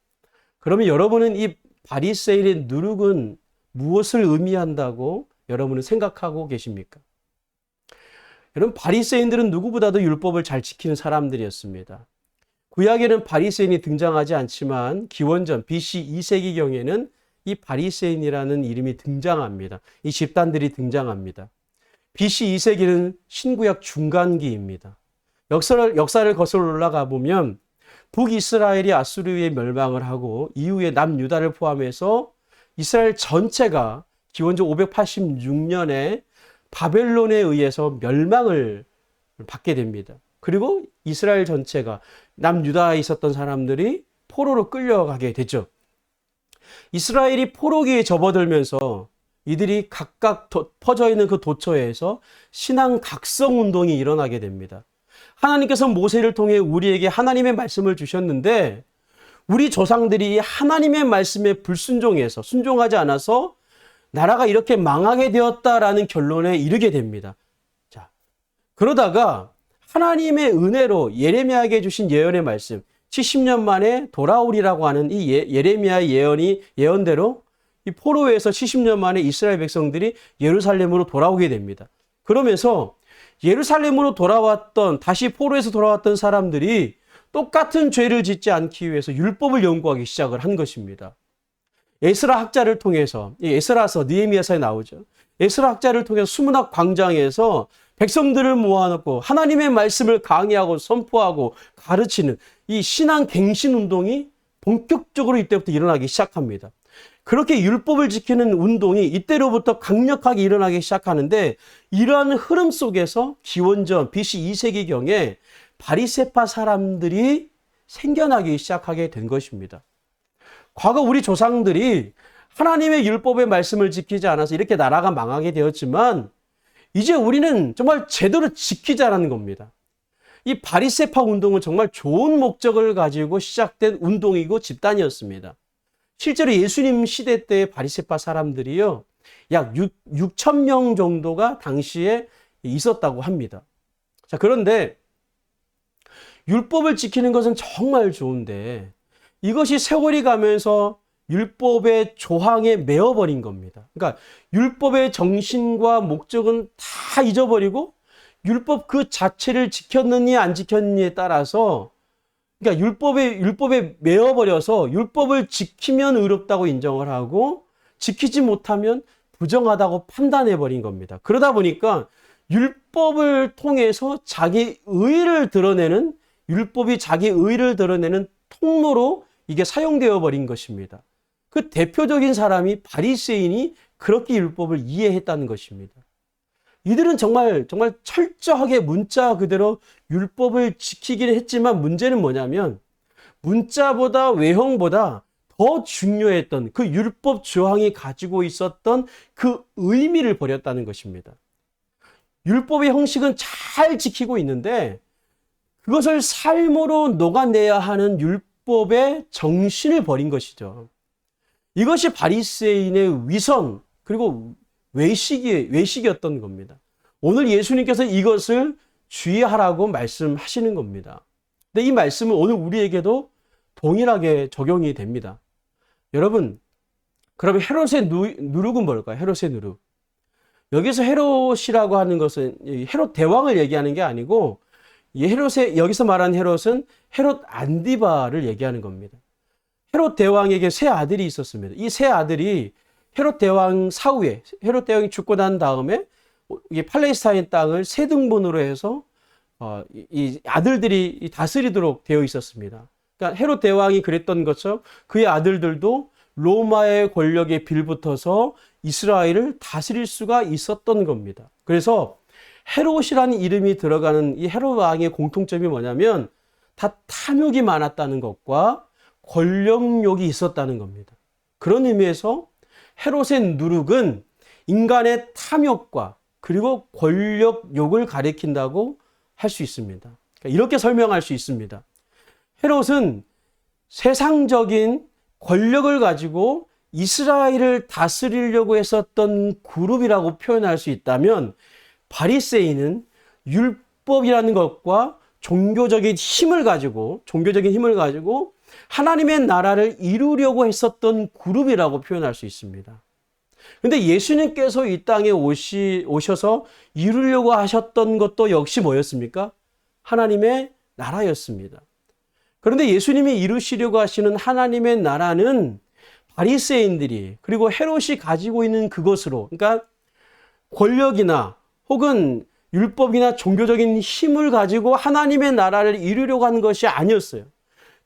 그러면 여러분은 이 바리새인의 누룩은 무엇을 의미한다고 여러분은 생각하고 계십니까? 여러분, 바리새인들은 누구보다도 율법을 잘 지키는 사람들이었습니다. 구약에는 바리새인이 등장하지 않지만 기원전 BC 2세기경에는 이 바리새인이라는 이름이 등장합니다. 이 집단들이 등장합니다. BC 2세기는 신구약 중간기입니다. 역사를 거슬러 올라가 보면 북이스라엘이 아수르에 멸망을 하고 이후에 남유다를 포함해서 이스라엘 전체가 기원전 586년에 바벨론에 의해서 멸망을 받게 됩니다. 그리고 이스라엘 전체가 남유다에 있었던 사람들이 포로로 끌려가게 되죠. 이스라엘이 포로기에 접어들면서 이들이 각각 퍼져 있는 그 도처에서 신앙 각성 운동이 일어나게 됩니다. 하나님께서 모세를 통해 우리에게 하나님의 말씀을 주셨는데 우리 조상들이 하나님의 말씀에 불순종해서 순종하지 않아서 나라가 이렇게 망하게 되었다라는 결론에 이르게 됩니다. 자, 그러다가 하나님의 은혜로 예레미야에게 주신 예언의 말씀, 70년 만에 돌아오리라고 하는 이 예레미야의 예언대로 이 포로에서 70년 만에 이스라엘 백성들이 예루살렘으로 돌아오게 됩니다. 그러면서 예루살렘으로 다시 포로에서 돌아왔던 사람들이 똑같은 죄를 짓지 않기 위해서 율법을 연구하기 시작을 한 것입니다. 에스라 학자를 통해서, 에스라서, 느헤미야서에 나오죠. 에스라 학자를 통해서 수문학 광장에서 백성들을 모아놓고 하나님의 말씀을 강의하고 선포하고 가르치는 이 신앙 갱신 운동이 본격적으로 이때부터 일어나기 시작합니다. 그렇게 율법을 지키는 운동이 이때로부터 강력하게 일어나기 시작하는데 이러한 흐름 속에서 기원전 BC 2세기경에 바리새파 사람들이 생겨나기 시작하게 된 것입니다. 과거 우리 조상들이 하나님의 율법의 말씀을 지키지 않아서 이렇게 나라가 망하게 되었지만 이제 우리는 정말 제대로 지키자라는 겁니다. 이 바리새파 운동은 정말 좋은 목적을 가지고 시작된 운동이고 집단이었습니다. 실제로 예수님 시대 때의 바리새파 사람들이요, 약 6천 명 정도가 당시에 있었다고 합니다. 자, 그런데 율법을 지키는 것은 정말 좋은데 이것이 세월이 가면서 율법의 조항에 매어버린 겁니다. 그러니까 율법의 정신과 목적은 다 잊어버리고 율법 그 자체를 지켰느니 안 지켰느니에 따라서, 그러니까 율법에 매어버려서 율법을 지키면 의롭다고 인정을 하고 지키지 못하면 부정하다고 판단해버린 겁니다. 그러다 보니까 율법을 통해서 율법이 자기 의를 드러내는 통로로 이게 사용되어 버린 것입니다. 그 대표적인 사람이 바리새인이 그렇게 율법을 이해했다는 것입니다. 이들은 정말 철저하게 문자 그대로 율법을 지키긴 했지만 문제는 뭐냐면 문자보다 외형보다 더 중요했던 그 율법 조항이 가지고 있었던 그 의미를 버렸다는 것입니다. 율법의 형식은 잘 지키고 있는데 그것을 삶으로 녹아내야 하는 율법의 정신을 버린 것이죠. 이것이 바리새인의 위선 그리고 외식이었던 겁니다. 오늘 예수님께서 이것을 주의하라고 말씀하시는 겁니다. 근데 이 말씀은 오늘 우리에게도 동일하게 적용이 됩니다. 여러분, 그럼 헤롯의 누룩은 뭘까요? 헤롯의 누룩. 여기서 헤롯이라고 하는 것은 헤롯 대왕을 얘기하는 게 아니고 여기서 말하는 헤롯은 헤롯 안디바를 얘기하는 겁니다. 헤롯 대왕에게 세 아들이 있었습니다. 이 세 아들이 헤롯 대왕 사후에 헤롯 대왕이 죽고 난 다음에 이 팔레스타인 땅을 세 등분으로 해서 이 아들들이 다스리도록 되어 있었습니다. 그러니까 헤롯 대왕이 그랬던 것처럼 그의 아들들도 로마의 권력에 빌붙어서 이스라엘을 다스릴 수가 있었던 겁니다. 그래서 헤롯이라는 이름이 들어가는 이 헤롯 왕의 공통점이 뭐냐면 다 탐욕이 많았다는 것과 권력욕이 있었다는 겁니다. 그런 의미에서 헤롯의 누룩은 인간의 탐욕과 그리고 권력욕을 가리킨다고 할 수 있습니다. 그러니까 이렇게 설명할 수 있습니다. 헤롯은 세상적인 권력을 가지고 이스라엘을 다스리려고 했었던 그룹이라고 표현할 수 있다면 바리새인은 율법이라는 것과 종교적인 힘을 가지고 하나님의 나라를 이루려고 했었던 그룹이라고 표현할 수 있습니다. 근데 예수님께서 이 땅에 오셔서 이루려고 하셨던 것도 역시 뭐였습니까? 하나님의 나라였습니다. 그런데 예수님이 이루시려고 하시는 하나님의 나라는 바리새인들이 그리고 헤롯이 가지고 있는 그것으로, 그러니까 권력이나 혹은 율법이나 종교적인 힘을 가지고 하나님의 나라를 이루려고 하는 것이 아니었어요.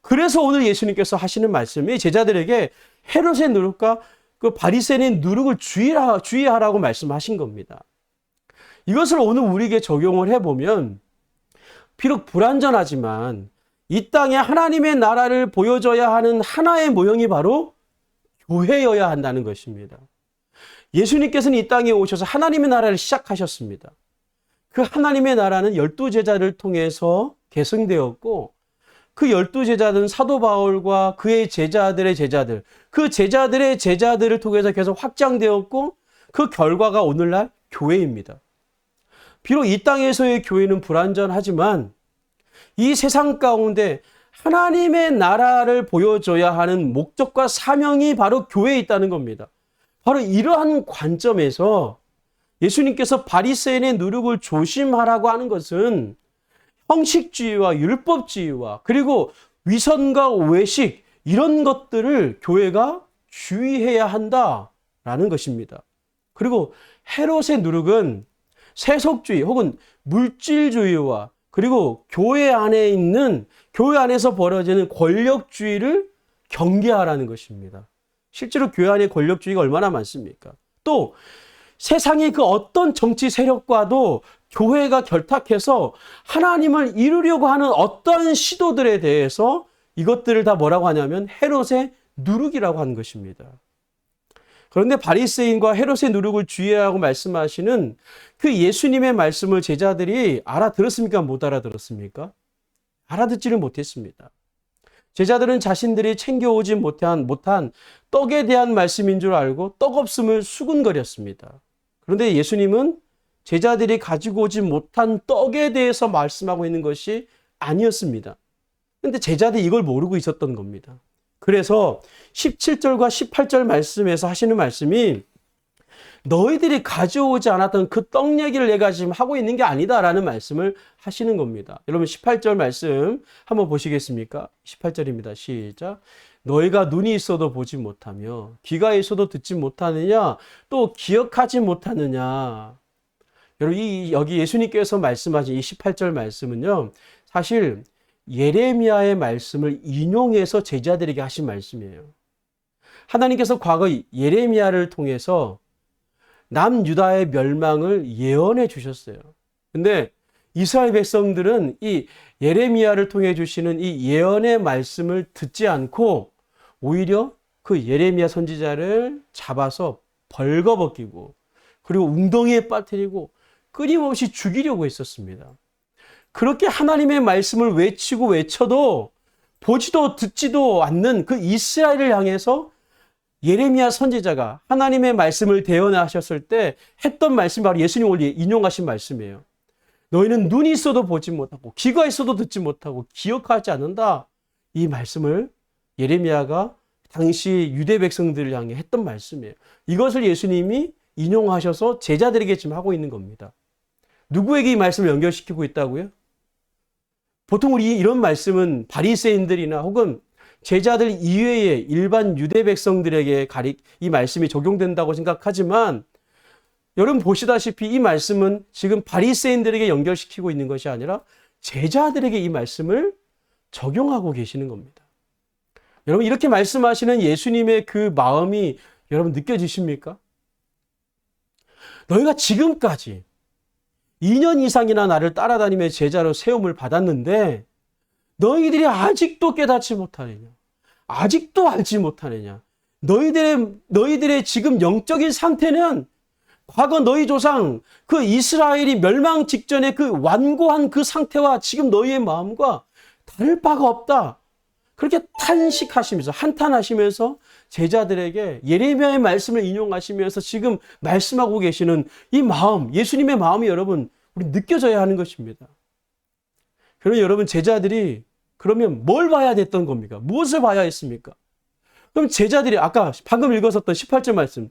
그래서 오늘 예수님께서 하시는 말씀이 제자들에게 헤롯의 누룩과 그 바리새인의 누룩을 주의하라고 말씀하신 겁니다. 이것을 오늘 우리에게 적용을 해보면 비록 불완전하지만 이 땅에 하나님의 나라를 보여줘야 하는 하나의 모형이 바로 교회여야 한다는 것입니다. 예수님께서는 이 땅에 오셔서 하나님의 나라를 시작하셨습니다. 그 하나님의 나라는 12제자를 통해서 계승되었고 그 12제자들은 사도 바울과 그의 제자들의 제자들, 그 제자들의 제자들을 통해서 계속 확장되었고 그 결과가 오늘날 교회입니다. 비록 이 땅에서의 교회는 불완전하지만 이 세상 가운데 하나님의 나라를 보여줘야 하는 목적과 사명이 바로 교회에 있다는 겁니다. 바로 이러한 관점에서 예수님께서 바리새인의 누룩을 조심하라고 하는 것은 형식주의와 율법주의와 그리고 위선과 외식 이런 것들을 교회가 주의해야 한다라는 것입니다. 그리고 헤롯의 누룩은 세속주의 혹은 물질주의와 그리고 교회 안에서 벌어지는 권력주의를 경계하라는 것입니다. 실제로 교회 안에 권력주의가 얼마나 많습니까? 또 세상의 그 어떤 정치 세력과도 교회가 결탁해서 하나님을 이루려고 하는 어떤 시도들에 대해서 이것들을 다 뭐라고 하냐면 헤롯의 누룩이라고 하는 것입니다. 그런데 바리새인과 헤롯의 누룩을 주의하라고 말씀하시는 그 예수님의 말씀을 제자들이 알아들었습니까? 못 알아들었습니까? 알아듣지를 못했습니다. 제자들은 자신들이 챙겨오지 못한 떡에 대한 말씀인 줄 알고 떡 없음을 수군거렸습니다. 그런데 예수님은 제자들이 가지고 오지 못한 떡에 대해서 말씀하고 있는 것이 아니었습니다. 그런데 제자들이 이걸 모르고 있었던 겁니다. 그래서 17절과 18절 말씀에서 하시는 말씀이 너희들이 가져오지 않았던 그 떡 얘기를 내가 지금 하고 있는 게 아니다라는 말씀을 하시는 겁니다. 여러분 18절 말씀 한번 보시겠습니까? 18절입니다. 시작. 너희가 눈이 있어도 보지 못하며 귀가 있어도 듣지 못하느냐 또 기억하지 못하느냐. 여러분 여기 예수님께서 말씀하신 이 18절 말씀은요. 사실 예레미야의 말씀을 인용해서 제자들에게 하신 말씀이에요. 하나님께서 과거 예레미야를 통해서 남유다의 멸망을 예언해 주셨어요. 근데 이스라엘 백성들은 이 예레미야를 통해 주시는 이 예언의 말씀을 듣지 않고 오히려 그 예레미야 선지자를 잡아서 벌거벗기고 그리고 웅덩이에 빠뜨리고 끊임없이 죽이려고 했었습니다. 그렇게 하나님의 말씀을 외치고 외쳐도 보지도 듣지도 않는 그 이스라엘을 향해서 예레미야 선지자가 하나님의 말씀을 대언하셨을 때 했던 말씀이 바로 예수님 원리 인용하신 말씀이에요. 너희는 눈이 있어도 보지 못하고 귀가 있어도 듣지 못하고 기억하지 않는다. 이 말씀을 예레미야가 당시 유대 백성들을 향해 했던 말씀이에요. 이것을 예수님이 인용하셔서 제자들에게 지금 하고 있는 겁니다. 누구에게 이 말씀을 연결시키고 있다고요? 보통 우리 이런 말씀은 바리새인들이나 혹은 제자들 이외의 일반 유대 백성들에게 이 말씀이 적용된다고 생각하지만 여러분 보시다시피 이 말씀은 지금 바리새인들에게 연결시키고 있는 것이 아니라 제자들에게 이 말씀을 적용하고 계시는 겁니다. 여러분 이렇게 말씀하시는 예수님의 그 마음이 여러분 느껴지십니까? 너희가 지금까지 2년 이상이나 나를 따라다니며 제자로 세움을 받았는데 너희들이 아직도 깨닫지 못하느냐? 아직도 알지 못하느냐? 너희들의 지금 영적인 상태는 과거 너희 조상 그 이스라엘이 멸망 직전에 그 완고한 그 상태와 지금 너희의 마음과 다를 바가 없다. 그렇게 탄식하시면서 한탄하시면서 제자들에게 예레미야의 말씀을 인용하시면서 지금 말씀하고 계시는 이 마음, 예수님의 마음이 여러분 우리 느껴져야 하는 것입니다. 그러면 여러분 제자들이 그러면 뭘 봐야 됐던 겁니까? 무엇을 봐야 했습니까? 그럼 제자들이 아까 방금 읽었었던 18절 말씀,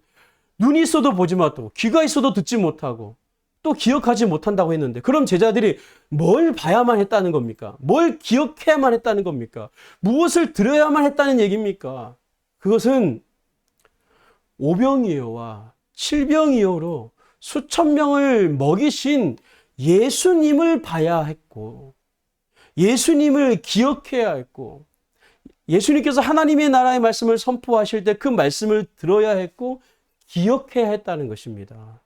눈이 있어도 보지 못하고 귀가 있어도 듣지 못하고 또 기억하지 못한다고 했는데 그럼 제자들이 뭘 봐야만 했다는 겁니까? 뭘 기억해야만 했다는 겁니까? 무엇을 들어야만 했다는 얘기입니까? 그것은 오병이어와 칠병이어로 수천 명을 먹이신 예수님을 봐야 했고 예수님을 기억해야 했고 예수님께서 하나님의 나라의 말씀을 선포하실 때 그 말씀을 들어야 했고 기억해야 했다는 것입니다.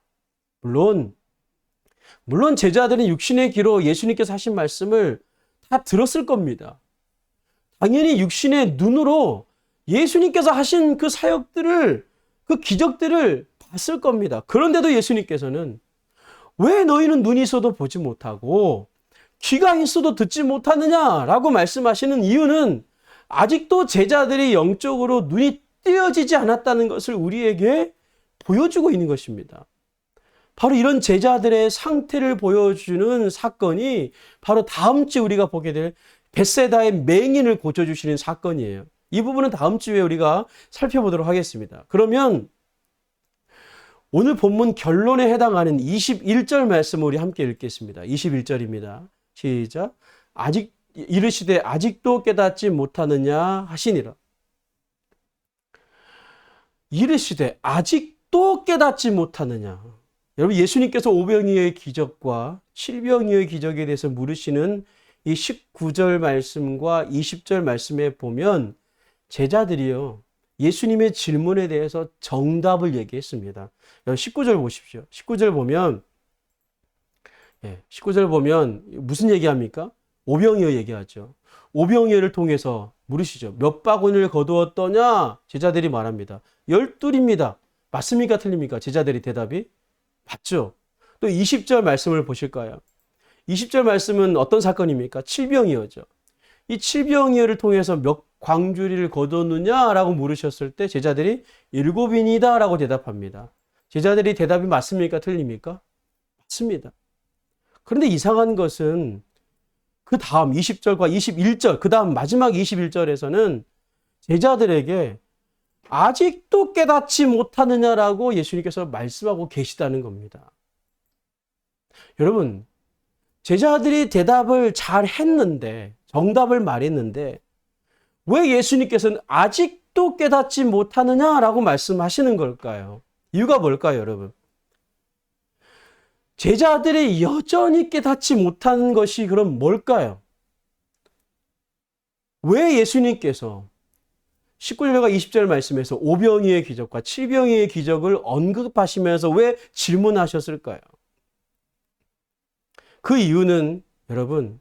물론 제자들은 육신의 귀로 예수님께서 하신 말씀을 다 들었을 겁니다. 당연히 육신의 눈으로 예수님께서 하신 그 사역들을, 그 기적들을 봤을 겁니다. 그런데도 예수님께서는 왜 너희는 눈이 있어도 보지 못하고 귀가 있어도 듣지 못하느냐라고 말씀하시는 이유는 아직도 제자들이 영적으로 눈이 띄어지지 않았다는 것을 우리에게 보여주고 있는 것입니다. 바로 이런 제자들의 상태를 보여주는 사건이 바로 다음 주에 우리가 보게 될 벳세다의 맹인을 고쳐주시는 사건이에요. 이 부분은 다음 주에 우리가 살펴보도록 하겠습니다. 그러면 오늘 본문 결론에 해당하는 21절 말씀을 우리 함께 읽겠습니다. 21절입니다. 시작. 이르시되 아직도 깨닫지 못하느냐 하시니라. 이르시되 아직도 깨닫지 못하느냐. 여러분 예수님께서 오병이어의 기적과 칠병이어의 기적에 대해서 물으시는 이 19절 말씀과 20절 말씀에 보면 제자들이요 예수님의 질문에 대해서 정답을 얘기했습니다. 19절 보십시오. 19절 보면 무슨 얘기합니까? 오병이어 얘기하죠. 오병이어를 통해서 물으시죠. 몇 바구니를 거두었더냐? 제자들이 말합니다. 12입니다. 맞습니까? 틀립니까? 제자들이 대답이 맞죠. 또 20절 말씀을 보실까요? 20절 말씀은 어떤 사건입니까? 칠병이어죠. 이 칠병이어를 통해서 몇 광주리를 거두었느냐라고 물으셨을 때 제자들이 7이다 라고 대답합니다. 제자들이 대답이 맞습니까? 틀립니까? 맞습니다. 그런데 이상한 것은 그 다음 20절과 21절, 그 다음 마지막 21절에서는 제자들에게 아직도 깨닫지 못하느냐라고 예수님께서 말씀하고 계시다는 겁니다. 여러분, 제자들이 대답을 잘 했는데, 정답을 말했는데, 왜 예수님께서는 아직도 깨닫지 못하느냐라고 말씀하시는 걸까요? 이유가 뭘까요, 여러분? 제자들이 여전히 깨닫지 못하는 것이 그럼 뭘까요? 왜 예수님께서 19절과 20절 말씀에서 오병이의 기적과 칠병이의 기적을 언급하시면서 왜 질문하셨을까요? 그 이유는 여러분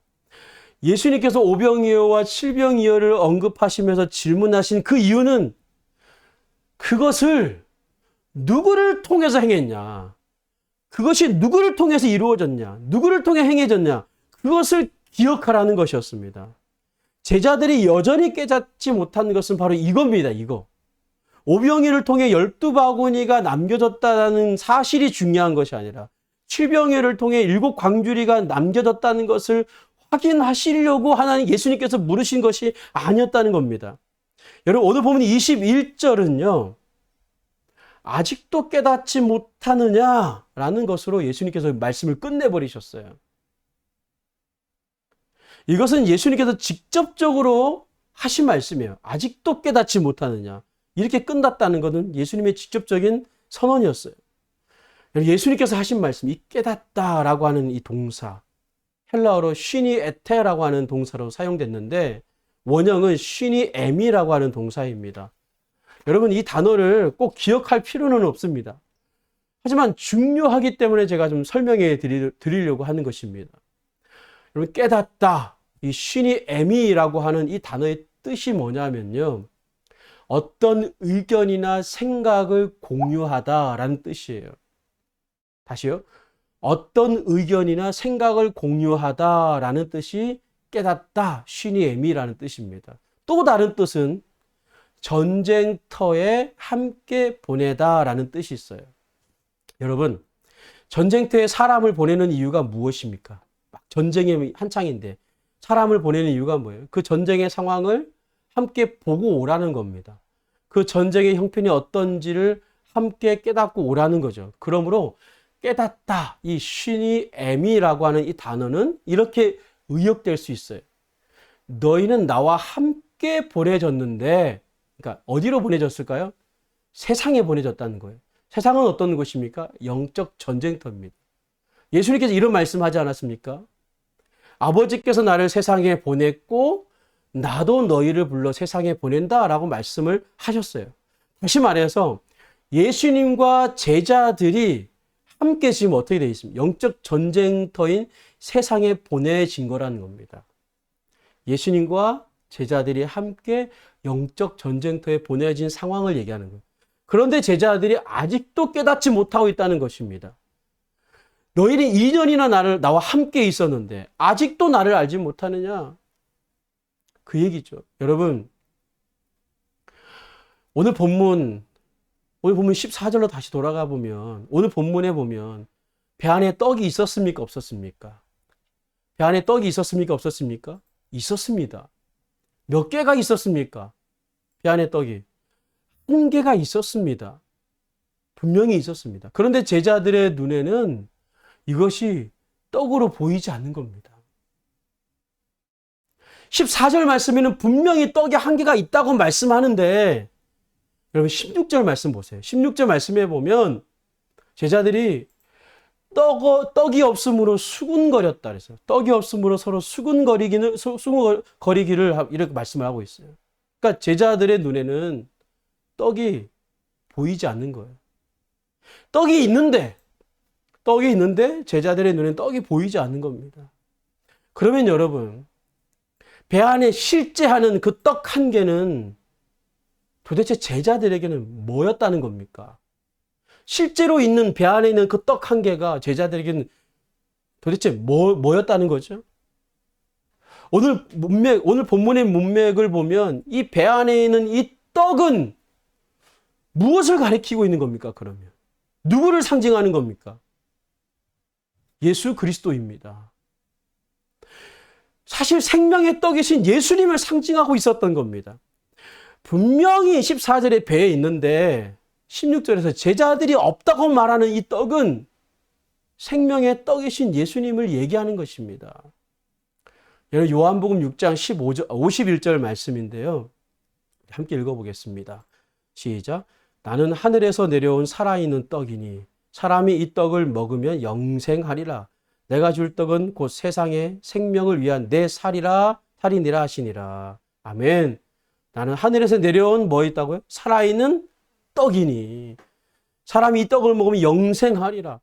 예수님께서 오병이어와 칠병이어를 언급하시면서 질문하신 그 이유는 그것을 누구를 통해서 행했냐? 그것이 누구를 통해서 이루어졌냐? 누구를 통해 행해졌냐? 그것을 기억하라는 것이었습니다. 제자들이 여전히 깨닫지 못한 것은 바로 이겁니다. 이거. 오병이어를 통해 12바구니가 남겨졌다는 사실이 중요한 것이 아니라 칠병이어를 통해 7광주리가 남겨졌다는 것을 확인하시려고 하나님 예수님께서 물으신 것이 아니었다는 겁니다. 여러분 오늘 보면 21절은요. 아직도 깨닫지 못하느냐라는 것으로 예수님께서 말씀을 끝내버리셨어요. 이것은 예수님께서 직접적으로 하신 말씀이에요. 아직도 깨닫지 못하느냐. 이렇게 끝났다는 것은 예수님의 직접적인 선언이었어요. 예수님께서 하신 말씀, 이 깨닫다라고 하는 이 동사, 헬라어로 쉬니 에테라고 하는 동사로 사용됐는데 원형은 쉬니 에미라고 하는 동사입니다. 여러분 이 단어를 꼭 기억할 필요는 없습니다. 하지만 중요하기 때문에 제가 좀 설명해 드리려고 하는 것입니다. 여러분 깨닫다, 이 쉬니 에미라고 하는 이 단어의 뜻이 뭐냐면요. 어떤 의견이나 생각을 공유하다라는 뜻이에요. 다시요. 어떤 의견이나 생각을 공유하다라는 뜻이 깨닫다, 쉬니 에미라는 뜻입니다. 또 다른 뜻은 전쟁터에 함께 보내다라는 뜻이 있어요. 여러분, 전쟁터에 사람을 보내는 이유가 무엇입니까? 전쟁이 한창인데 사람을 보내는 이유가 뭐예요? 그 전쟁의 상황을 함께 보고 오라는 겁니다. 그 전쟁의 형편이 어떤지를 함께 깨닫고 오라는 거죠. 그러므로 깨닫다, 이 쉬니 에미라고 하는 이 단어는 이렇게 의역될 수 있어요. 너희는 나와 함께 보내졌는데, 그러니까 어디로 보내졌을까요? 세상에 보내졌다는 거예요. 세상은 어떤 곳입니까? 영적 전쟁터입니다. 예수님께서 이런 말씀하지 않았습니까? 아버지께서 나를 세상에 보냈고 나도 너희를 불러 세상에 보낸다라고 말씀을 하셨어요. 다시 말해서 예수님과 제자들이 함께 지금 어떻게 되어 있습니까? 영적 전쟁터인 세상에 보내진 거라는 겁니다. 예수님과 제자들이 함께 영적 전쟁터에 보내진 상황을 얘기하는 거예요. 그런데 제자들이 아직도 깨닫지 못하고 있다는 것입니다. 너희는 2년이나 나와 함께 있었는데 아직도 나를 알지 못하느냐? 그 얘기죠. 여러분, 오늘 본문 14절로 다시 돌아가 보면 오늘 본문에 보면 배 안에 떡이 있었습니까? 없었습니까? 배 안에 떡이 있었습니까? 없었습니까? 있었습니다. 몇 개가 있었습니까? 배 안에 떡이 한 개가 있었습니다. 분명히 있었습니다. 그런데 제자들의 눈에는 이것이 떡으로 보이지 않는 겁니다. 14절 말씀에는 분명히 떡이 한 개가 있다고 말씀하는데 여러분 16절 말씀 보세요. 16절 말씀에 보면 제자들이 떡이 없으므로 수군거렸다 그랬어요. 떡이 없으므로 서로 수군거리기를 이렇게 말씀을 하고 있어요. 그러니까 제자들의 눈에는 떡이 보이지 않는 거예요. 떡이 있는데 제자들의 눈에는 떡이 보이지 않는 겁니다. 그러면 여러분, 배 안에 실제하는 그 떡 한 개는 도대체 제자들에게는 뭐였다는 겁니까? 실제로 있는 배 안에 있는 그 떡 한 개가 제자들에게는 도대체 뭐였다는 거죠? 오늘 본문의 문맥을 보면 이 배 안에 있는 이 떡은 무엇을 가리키고 있는 겁니까? 그러면 누구를 상징하는 겁니까? 예수 그리스도입니다. 사실 생명의 떡이신 예수님을 상징하고 있었던 겁니다. 분명히 14절에 배에 있는데 16절에서 제자들이 없다고 말하는 이 떡은 생명의 떡이신 예수님을 얘기하는 것입니다. 요한복음 6장 51절 말씀인데요. 함께 읽어보겠습니다. 시작. 나는 하늘에서 내려온 살아있는 떡이니 사람이 이 떡을 먹으면 영생하리라. 내가 줄 떡은 곧 세상의 생명을 위한 내 살이니라 하시니라. 아멘. 나는 하늘에서 내려온 뭐 있다고요? 살아있는 떡이니 사람이 이 떡을 먹으면 영생하리라.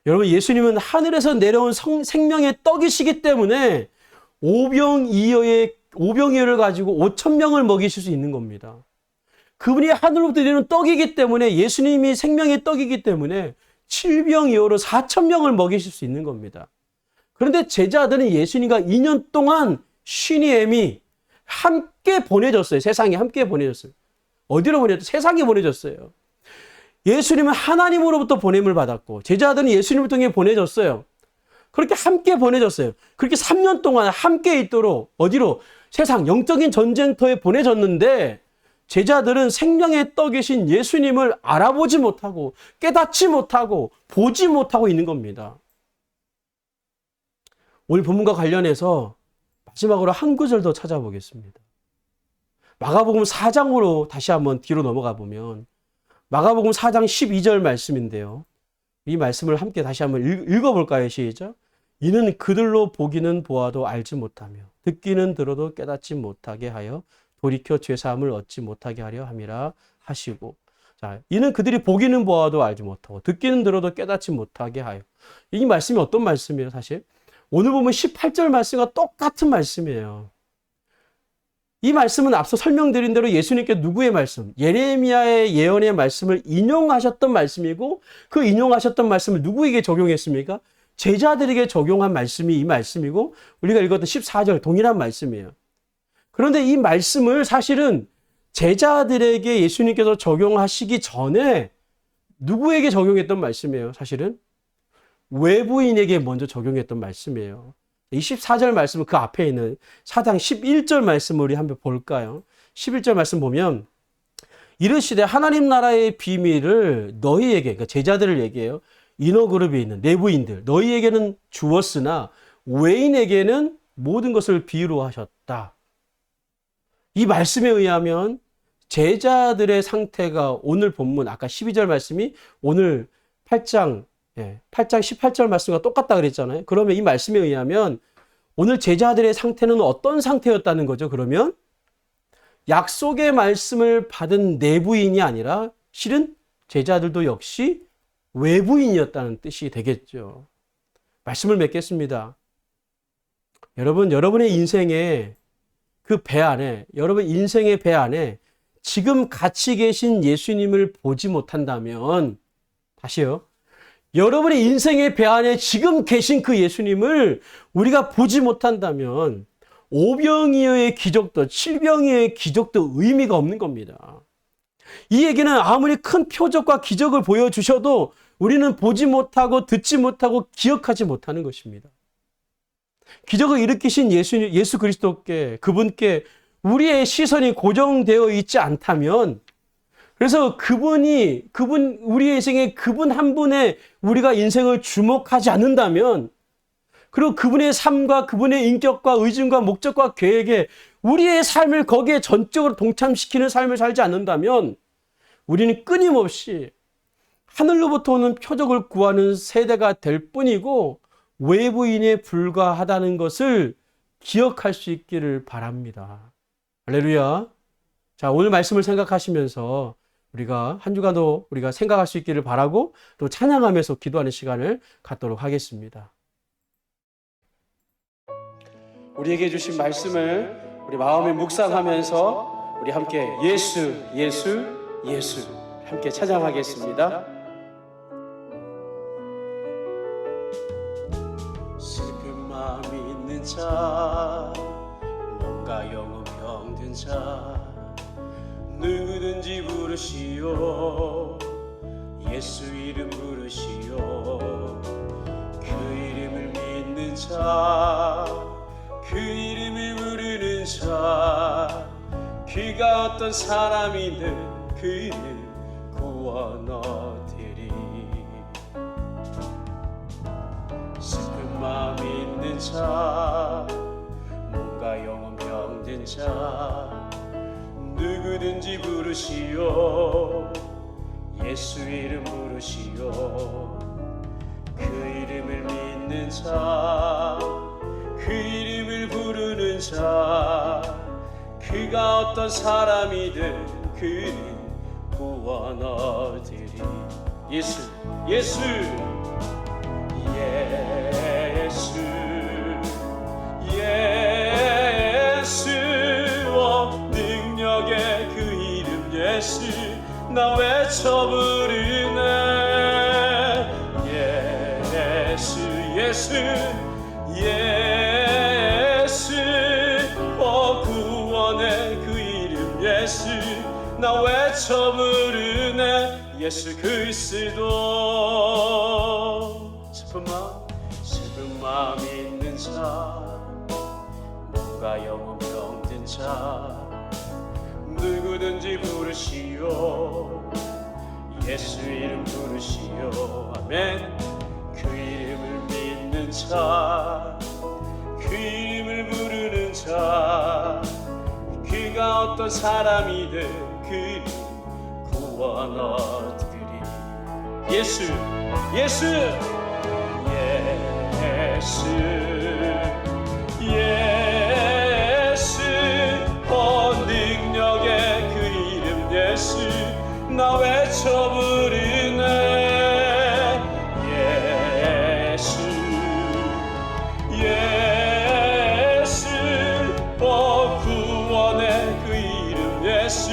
여러분 예수님은 하늘에서 내려온 생명의 떡이시기 때문에 오병이어를 가지고 5,000명을 먹이실 수 있는 겁니다. 그분이 하늘로부터 내려온 떡이기 때문에 예수님이 생명의 떡이기 때문에 7병이어로 4,000명을 먹이실 수 있는 겁니다. 그런데 제자들은 예수님과 2년 동안 쉬니엠이 함께 보내졌어요. 세상에 함께 보내졌어요. 어디로 보내졌어요? 세상에 보내졌어요. 예수님은 하나님으로부터 보냄을 받았고 제자들은 예수님을 통해 보내졌어요. 그렇게 함께 보내졌어요. 그렇게 3년 동안 함께 있도록 어디로? 세상 영적인 전쟁터에 보내졌는데 제자들은 생명의 떡이신 예수님을 알아보지 못하고 깨닫지 못하고 보지 못하고 있는 겁니다. 오늘 본문과 관련해서 마지막으로 한 구절 더 찾아보겠습니다. 마가복음 4장으로 다시 한번 뒤로 넘어가 보면 마가복음 4장 12절 말씀인데요. 이 말씀을 함께 다시 한번 읽어볼까요? 시작. 이는 그들로 보기는 보아도 알지 못하며 듣기는 들어도 깨닫지 못하게 하여 돌이켜 죄사함을 얻지 못하게 하려 함이라 하시고, 자, 이는 그들이 보기는 보아도 알지 못하고 듣기는 들어도 깨닫지 못하게 하여. 이 말씀이 어떤 말씀이에요? 사실 오늘 보면 18절 말씀과 똑같은 말씀이에요. 이 말씀은 앞서 설명드린 대로 예수님께 누구의 말씀? 예레미야의 예언의 말씀을 인용하셨던 말씀이고, 그 인용하셨던 말씀을 누구에게 적용했습니까? 제자들에게 적용한 말씀이 이 말씀이고, 우리가 읽었던 14절 동일한 말씀이에요. 그런데 이 말씀을 사실은 제자들에게 예수님께서 적용하시기 전에 누구에게 적용했던 말씀이에요? 사실은 외부인에게 먼저 적용했던 말씀이에요. 24절 말씀은 그 앞에 있는 4장 11절 말씀을 우리 한번 볼까요? 11절 말씀 보면 이르시되 하나님 나라의 비밀을 너희에게, 그러니까 제자들을 얘기해요. 이너그룹에 있는 내부인들 너희에게는 주었으나 외인에게는 모든 것을 비유로 하셨다. 이 말씀에 의하면 제자들의 상태가 오늘 본문 아까 12절 말씀이 오늘 8장 18절 말씀과 똑같다 그랬잖아요. 그러면 이 말씀에 의하면 오늘 제자들의 상태는 어떤 상태였다는 거죠? 그러면 약속의 말씀을 받은 내부인이 아니라 실은 제자들도 역시 외부인이었다는 뜻이 되겠죠. 말씀을 맺겠습니다. 여러분, 여러분의 인생에 그 배 안에, 여러분 인생의 배 안에 지금 같이 계신 예수님을 보지 못한다면, 다시요. 여러분의 인생의 배 안에 지금 계신 그 예수님을 우리가 보지 못한다면 5병이어의 기적도 7병이어의 기적도 의미가 없는 겁니다. 이 얘기는 아무리 큰 표적과 기적을 보여주셔도 우리는 보지 못하고 듣지 못하고 기억하지 못하는 것입니다. 기적을 일으키신 예수 그리스도께, 그분께 우리의 시선이 고정되어 있지 않다면, 그래서 우리의 인생에 그분 한 분에 우리가 인생을 주목하지 않는다면, 그리고 그분의 삶과 그분의 인격과 의중과 목적과 계획에 우리의 삶을 거기에 전적으로 동참시키는 삶을 살지 않는다면, 우리는 끊임없이 하늘로부터 오는 표적을 구하는 세대가 될 뿐이고 외부인에 불과하다는 것을 기억할 수 있기를 바랍니다. 할렐루야. 자, 오늘 말씀을 생각하시면서 우리가 한 주간도 우리가 생각할 수 있기를 바라고 또 찬양하면서 기도하는 시간을 갖도록 하겠습니다. 우리에게 주신 말씀을 우리 마음에 묵상하면서 우리 함께 예수, 예수, 예수 함께 찬양하겠습니다. 슬픈 마음이 있는 자, 몸과 영혼 병든 자, 누구든지 부르시오. 예수 이름 부르시오. 그 이름을 믿는 자, 그 이름을 부르는 자, 그가 어떤 사람이든 그는 구원 얻으리. 슬픈 마음이 있는 자, 몸과 영혼 병든 자, 누구든지 부르시오. 예수 이름 부르시오. 그 이름을 믿는 자, 그 이름을 부르는 자, 그가 어떤 사람이든 그는 구원 얻으리. 예수, 예수, 예수, 예수, 능력의 그 이름 예수, 나 외쳐 부르네. 예수, 예수, 예수, 구원의 그 이름 예수, 나 외쳐 부르네. 예수 그리스도. 슬픈 마음 있는 자, 몸과 영혼 병든 자, 누구든지 부르시오. 예수 이름 부르시오. 아멘. 그 이름을 믿는 자, 그 이름을 부르는 자, 그가 어떤 사람이든 그 이름 구원 얻으리. 예수, 예수, 예수, 예수, 능력의 그 이름 예수, 나 외쳐 부르네. 예수, 예수, 구원의 그 이름 예수,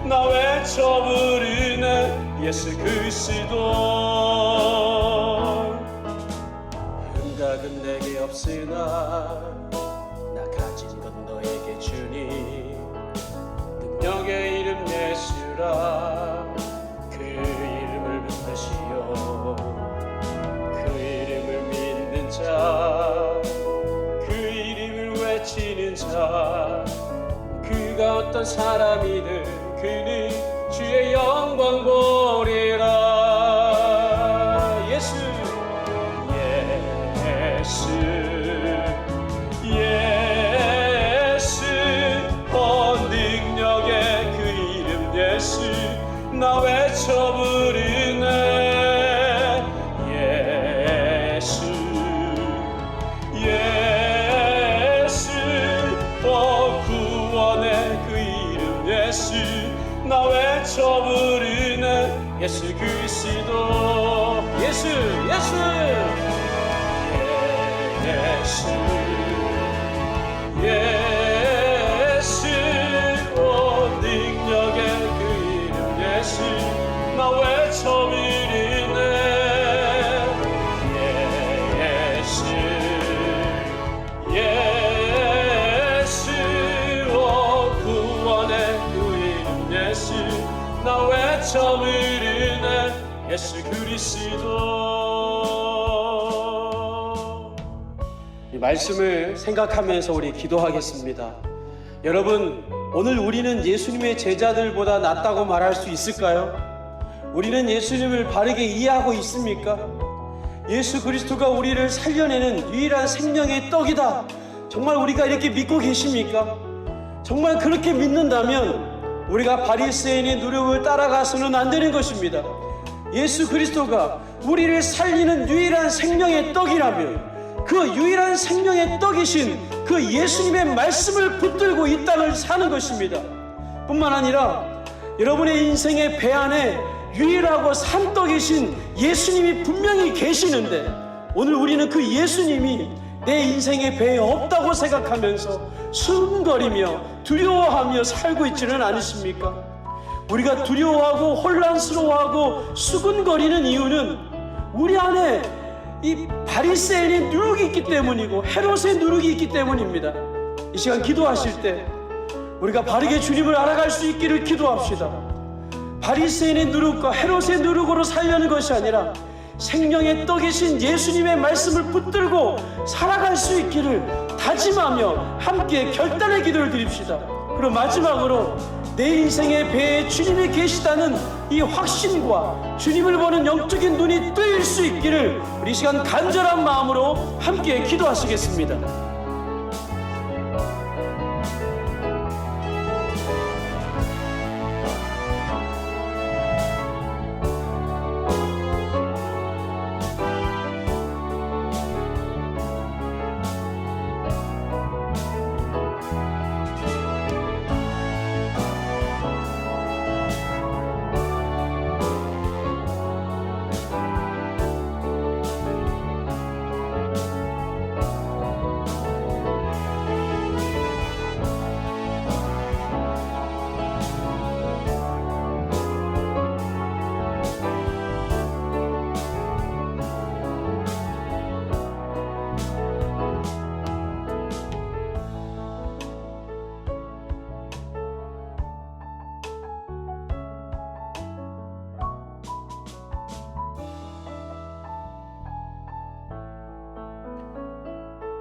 나 외쳐 부르네. 예수 그리스도. 응답은 내게 없으나 나 가진 건 너에게 주니. 능력의 이름 예수라. 그 이름을 붙드시오. 그 이름을 믿는 자, 그 이름을 외치는 자, 그가 어떤 사람이든 그는 주의 영광 보리라. 예수, 예수, 예수, 능력의 그 이름 예수, 나 외쳐 부르네. 예수, 예수, 구원의 그 이름 예수, 나 외쳐 부르네. 예수 그리스도. 예수, 예수, 예수, 예수, 능력의 그 이름 예수, 나 외쳐 부르네. 예수, 예수, 구원의 그 이름 예수, 나 외쳐 부르네. 예수 그리스도. 이 말씀을 생각하면서 우리 기도하겠습니다. 여러분, 오늘 우리는 예수님의 제자들보다 낫다고 말할 수 있을까요? 우리는 예수님을 바르게 이해하고 있습니까? 예수 그리스도가 우리를 살려내는 유일한 생명의 떡이다. 정말 우리가 이렇게 믿고 계십니까? 정말 그렇게 믿는다면 우리가 바리새인의 누룩을 따라가서는 안 되는 것입니다. 예수 그리스도가 우리를 살리는 유일한 생명의 떡이라면 그 유일한 생명의 떡이신 그 예수님의 말씀을 붙들고 이 땅을 사는 것입니다. 뿐만 아니라 여러분의 인생의 배 안에 유일하고 산떡이신 예수님이 분명히 계시는데 오늘 우리는 그 예수님이 내 인생의 배에 없다고 생각하면서 숨거리며 두려워하며 살고 있지는 않으십니까? 우리가 두려워하고 혼란스러워하고 수근거리는 이유는 우리 안에 이 바리새인의 누룩이 있기 때문이고 헤롯의 누룩이 있기 때문입니다. 이 시간 기도하실 때 우리가 바르게 주님을 알아갈 수 있기를 기도합시다. 바리새인의 누룩과 헤롯의 누룩으로 살려는 것이 아니라 생명의 떡이신 예수님의 말씀을 붙들고 살아갈 수 있기를 다짐하며 함께 결단의 기도를 드립시다. 그리고 마지막으로 내 인생의 배에 주님이 계시다는 이 확신과 주님을 보는 영적인 눈이 뜨일 수 있기를 우리 시간 간절한 마음으로 함께 기도하시겠습니다.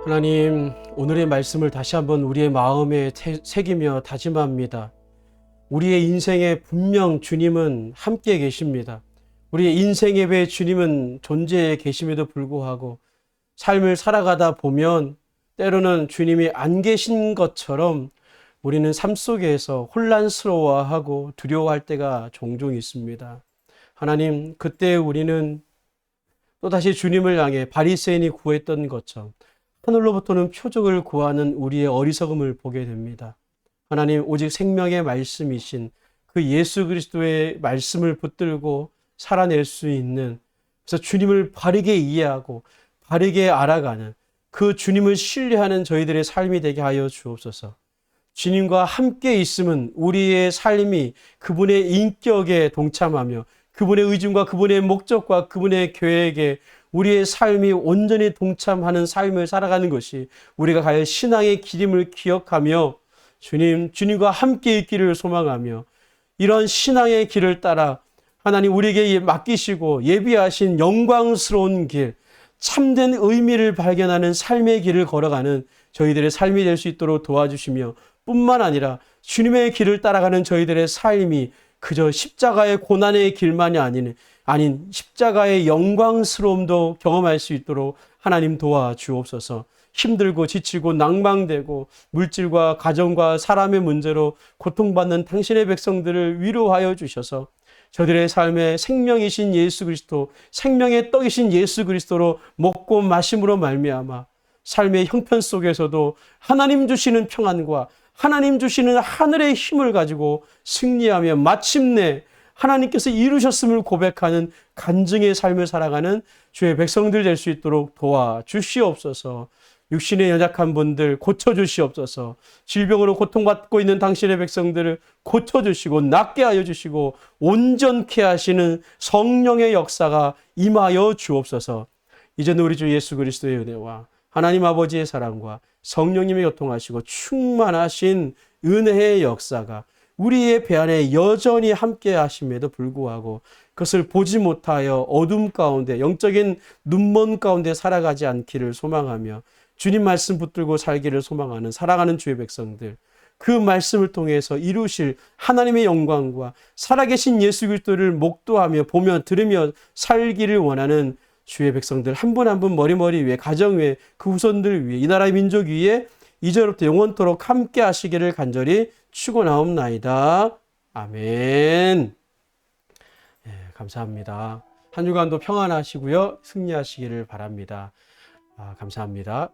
하나님, 오늘의 말씀을 다시 한번 우리의 마음에 새기며 다짐합니다. 우리의 인생에 분명 주님은 함께 계십니다. 우리의 인생의 배 주님은 존재해 계심에도 불구하고 삶을 살아가다 보면 때로는 주님이 안 계신 것처럼 우리는 삶 속에서 혼란스러워하고 두려워할 때가 종종 있습니다. 하나님, 그때 우리는 또다시 주님을 향해 바리새인이 구했던 것처럼 하늘로부터는 표적을 구하는 우리의 어리석음을 보게 됩니다. 하나님, 오직 생명의 말씀이신 그 예수 그리스도의 말씀을 붙들고 살아낼 수 있는, 그래서 주님을 바르게 이해하고 바르게 알아가는 그 주님을 신뢰하는 저희들의 삶이 되게 하여 주옵소서. 주님과 함께 있음은 우리의 삶이 그분의 인격에 동참하며 그분의 의중과 그분의 목적과 그분의 계획에 우리의 삶이 온전히 동참하는 삶을 살아가는 것이 우리가 갈 신앙의 기림을 기억하며 주님과 함께 있기를 소망하며 이런 신앙의 길을 따라 하나님 우리에게 맡기시고 예비하신 영광스러운 길, 참된 의미를 발견하는 삶의 길을 걸어가는 저희들의 삶이 될 수 있도록 도와주시며 뿐만 아니라 주님의 길을 따라가는 저희들의 삶이 그저 십자가의 고난의 길만이 아닌 십자가의 영광스러움도 경험할 수 있도록 하나님 도와주옵소서. 힘들고 지치고 낭망되고 물질과 가정과 사람의 문제로 고통받는 당신의 백성들을 위로하여 주셔서 저들의 삶에 생명이신 예수 그리스도, 생명의 떡이신 예수 그리스도로 먹고 마심으로 말미암아 삶의 형편 속에서도 하나님 주시는 평안과 하나님 주시는 하늘의 힘을 가지고 승리하며 마침내 하나님께서 이루셨음을 고백하는 간증의 삶을 살아가는 주의 백성들 될 수 있도록 도와주시옵소서. 육신의 연약한 분들 고쳐주시옵소서. 질병으로 고통받고 있는 당신의 백성들을 고쳐주시고 낫게 하여 주시고 온전케 하시는 성령의 역사가 임하여 주옵소서. 이제는 우리 주 예수 그리스도의 은혜와 하나님 아버지의 사랑과 성령님의 교통하시고 충만하신 은혜의 역사가 우리의 배 안에 여전히 함께 하심에도 불구하고 그것을 보지 못하여 어둠 가운데 영적인 눈먼 가운데 살아가지 않기를 소망하며 주님 말씀 붙들고 살기를 소망하는 사랑하는 주의 백성들, 그 말씀을 통해서 이루실 하나님의 영광과 살아계신 예수 그리스도를 목도하며 보며 들으며 살기를 원하는 주의 백성들 한 분 한 분 머리머리 위에 가정 위에 그 후손들 위에 이 나라의 민족 위에 이제로부터 영원토록 함께 하시기를 간절히 축원하옵나이다. 아멘. 네, 감사합니다. 한 주간도 평안하시고요. 승리하시기를 바랍니다. 감사합니다.